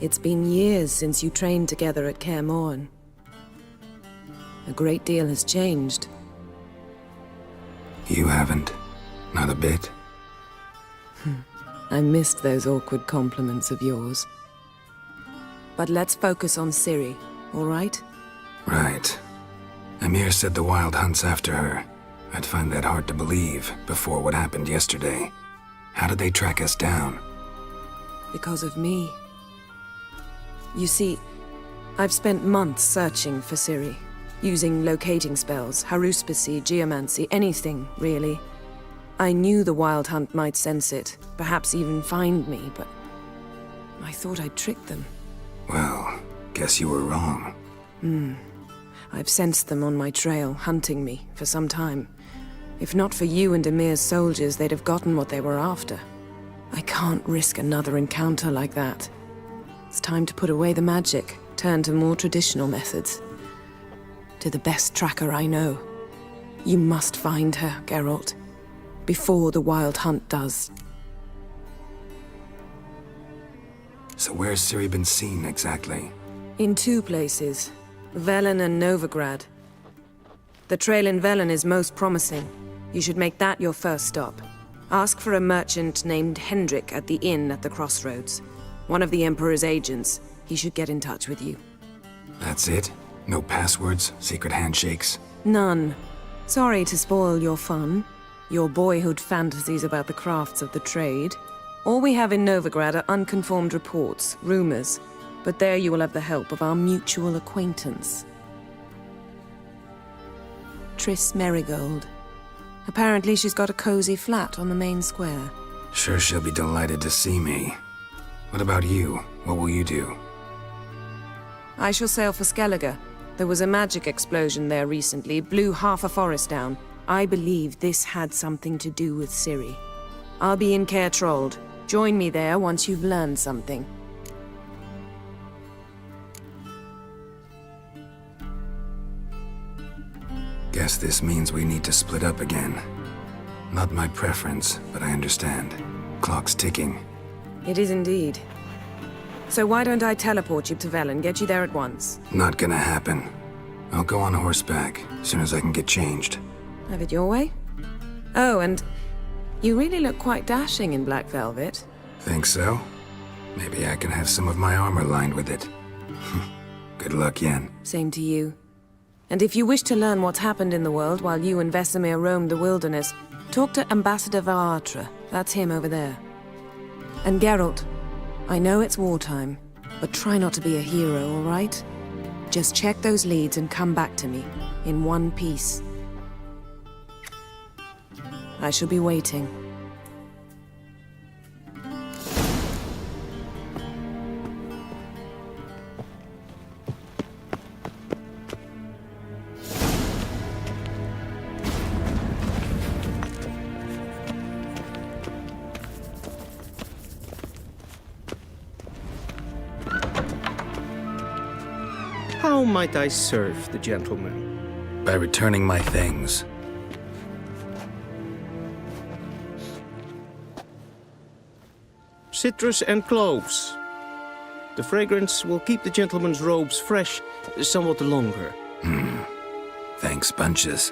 It's been years since you trained together at Kaer Morhen. A great deal has changed. You haven't. Not a bit. I missed those awkward compliments of yours. But let's focus on Ciri, all right? Right. Emir said the Wild Hunt's after her. I'd find that hard to believe before what happened yesterday. How did they track us down? Because of me. You see, I've spent months searching for Ciri, using locating spells, haruspicy, geomancy, anything, really. I knew the Wild Hunt might sense it, perhaps even find me, but I thought I'd tricked them. Well, guess you were wrong. I've sensed them on my trail, hunting me, for some time. If not for you and Emir's soldiers, they'd have gotten what they were after. I can't risk another encounter like that. It's time to put away the magic, turn to more traditional methods. To the best tracker I know. You must find her, Geralt. Before the Wild Hunt does. So where's Ciri been seen exactly? In two places. Velen and Novigrad. The trail in Velen is most promising. You should make that your first stop. Ask for a merchant named Hendrik at the inn at the crossroads. One of the Emperor's agents. He should get in touch with you. That's it? No passwords, secret handshakes? None. Sorry to spoil your fun. Your boyhood fantasies about the crafts of the trade. All we have in Novigrad are unconfirmed reports, rumors. But there you will have the help of our mutual acquaintance. Triss Merigold. Apparently she's got a cozy flat on the main square. Sure she'll be delighted to see me. What about you? What will you do? I shall sail for Skellige. There was a magic explosion there recently, blew half a forest down. I believe this had something to do with Ciri. I'll be in Caer Trolde. Join me there once you've learned something. Guess this means we need to split up again. Not my preference, but I understand. Clock's ticking. It is indeed. So why don't I teleport you to Velen, get you there at once? Not gonna happen. I'll go on horseback, as soon as I can get changed. Have it your way? Oh, and you really look quite dashing in black velvet. Think so? Maybe I can have some of my armor lined with it. Good luck, Yen. Same to you. And if you wish to learn what's happened in the world while you and Vesemir roamed the wilderness, talk to Ambassador Varatra. That's him over there. And Geralt, I know it's wartime, but try not to be a hero, all right? Just check those leads and come back to me, in one piece. I shall be waiting. How might I serve the gentleman? By returning my things. Citrus and cloves. The fragrance will keep the gentleman's robes fresh somewhat longer. Thanks, bunches.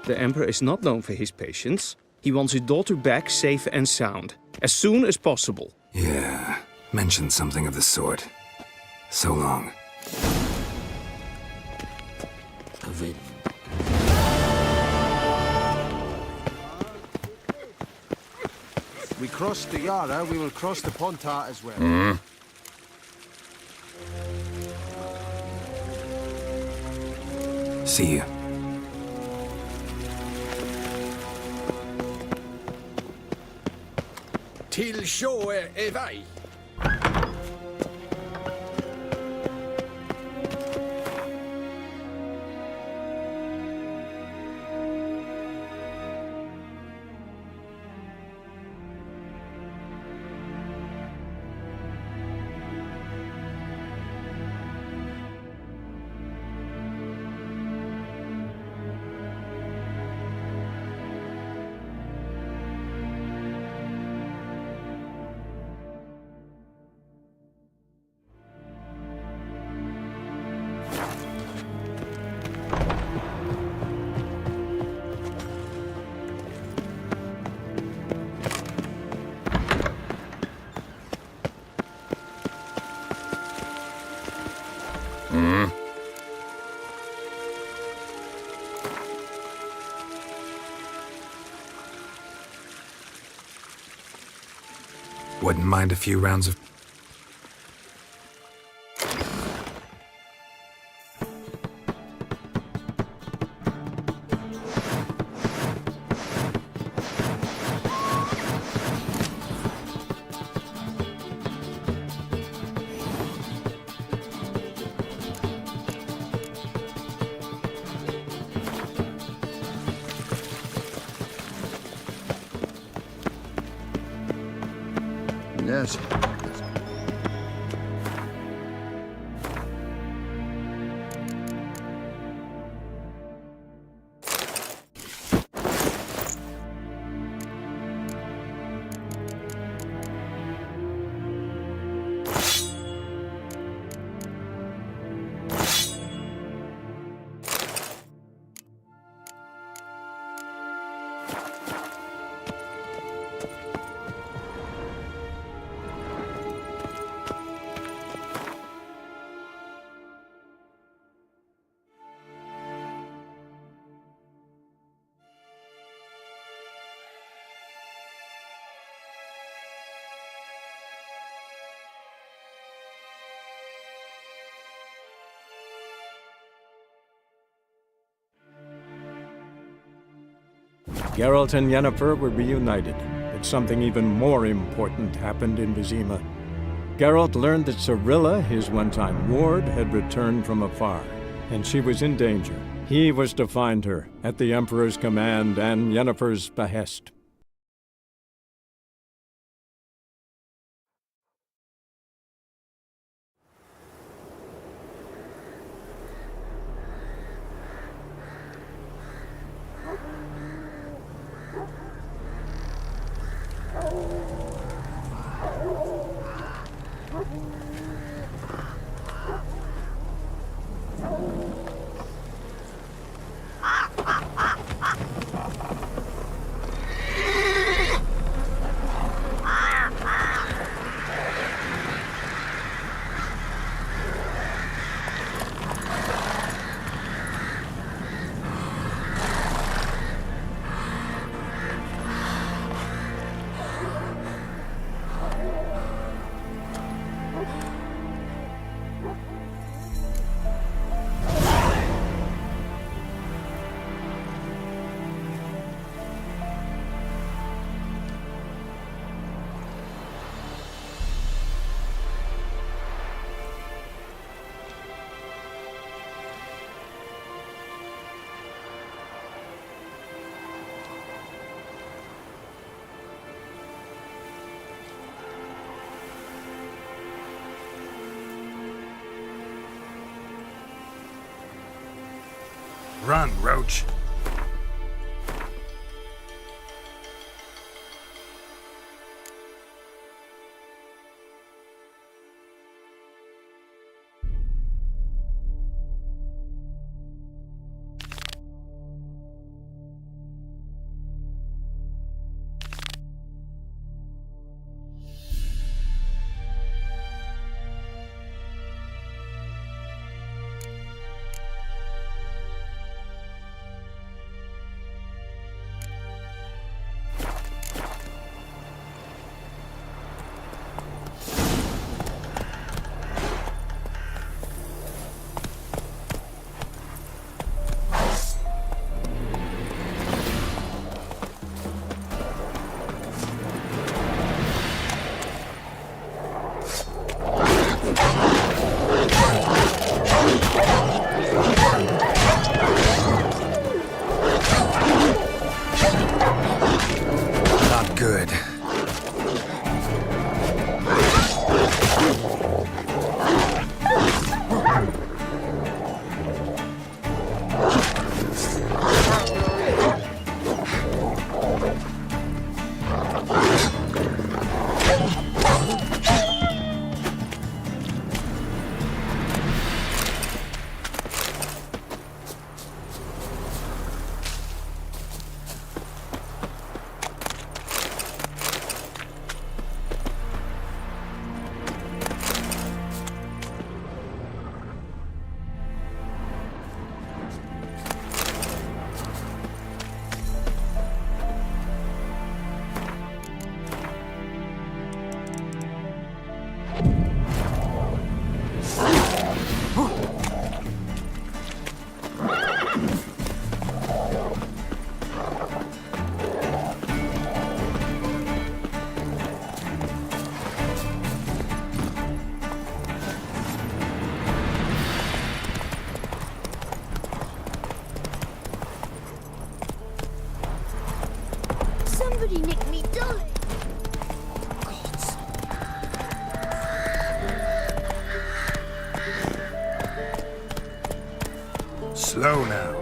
The Emperor is not known for his patience. He wants his daughter back safe and sound, as soon as possible. Yeah, mentioned something of the sort. So long. We crossed the Yara, we will cross the Pontar as well. See you. Till sjå är väg. Wouldn't mind a few rounds of... Yes. Geralt and Yennefer were reunited, but something even more important happened in Vizima. Geralt learned that Cirilla, his one-time ward, had returned from afar, and she was in danger. He was to find her, at the Emperor's command and Yennefer's behest. Run, Roach. Not good. Somebody nicked me dolly. Slow now.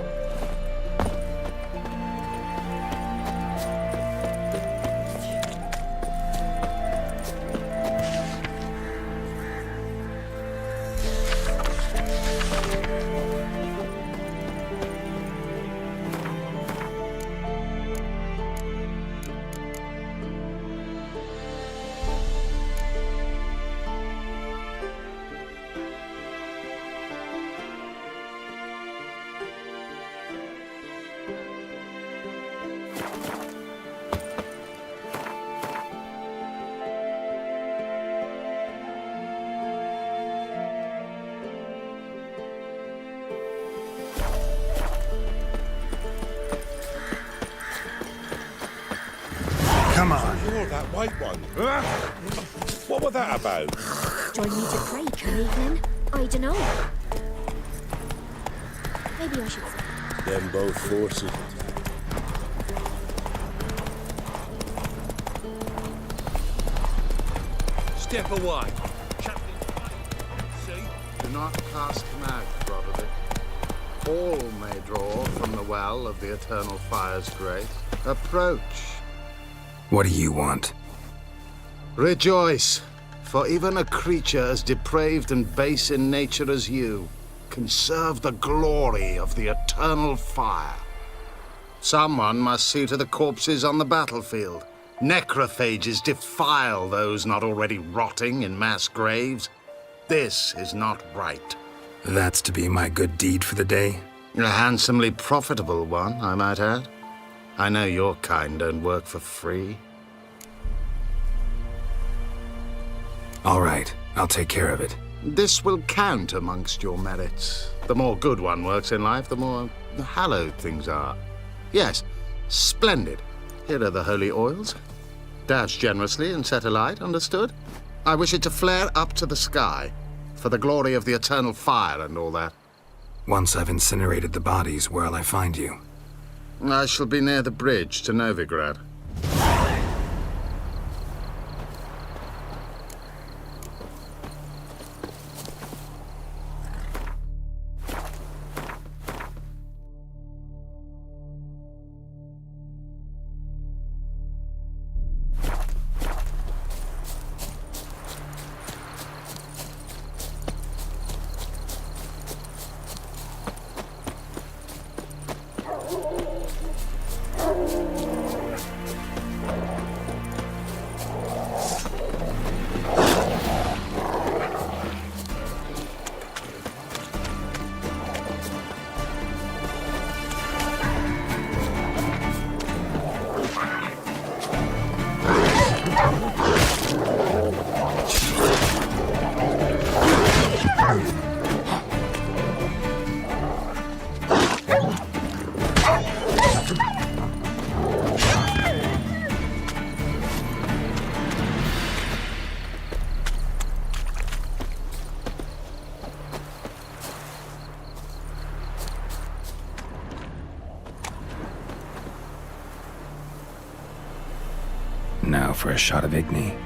Come on. You're that white one. What was that about? Join me to pray, Cunningham. I don't know. Maybe I should say. Them both forces. Step away. Do not cast him out, Broderick. All may draw from the well of the Eternal Fire's grace. Approach. What do you want? Rejoice, for even a creature as depraved and base in nature as you can serve the glory of the Eternal Fire. Someone must see to the corpses on the battlefield. Necrophages defile those not already rotting in mass graves. This is not right. That's to be my good deed for the day? A handsomely profitable one, I might add. I know your kind don't work for free. All right, I'll take care of it. This will count amongst your merits. The more good one works in life, the more hallowed things are. Yes, splendid. Here are the holy oils. Dash generously and set alight, understood? I wish it to flare up to the sky, for the glory of the Eternal Fire and all that. Once I've incinerated the bodies, where'll I find you? I shall be near the bridge to Novigrad. Now for a shot of Igni.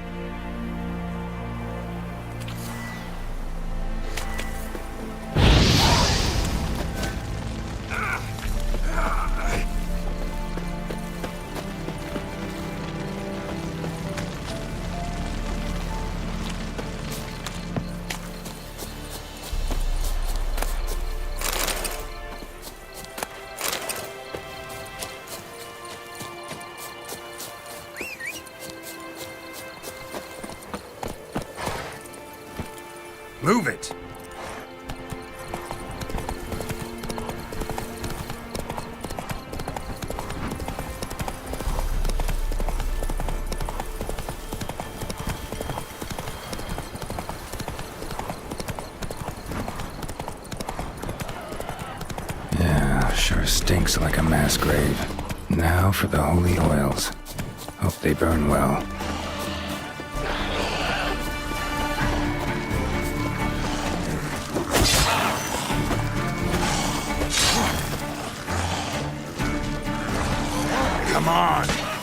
Move it! Yeah, sure stinks like a mass grave. Now for the holy oils. Hope they burn well. Come on!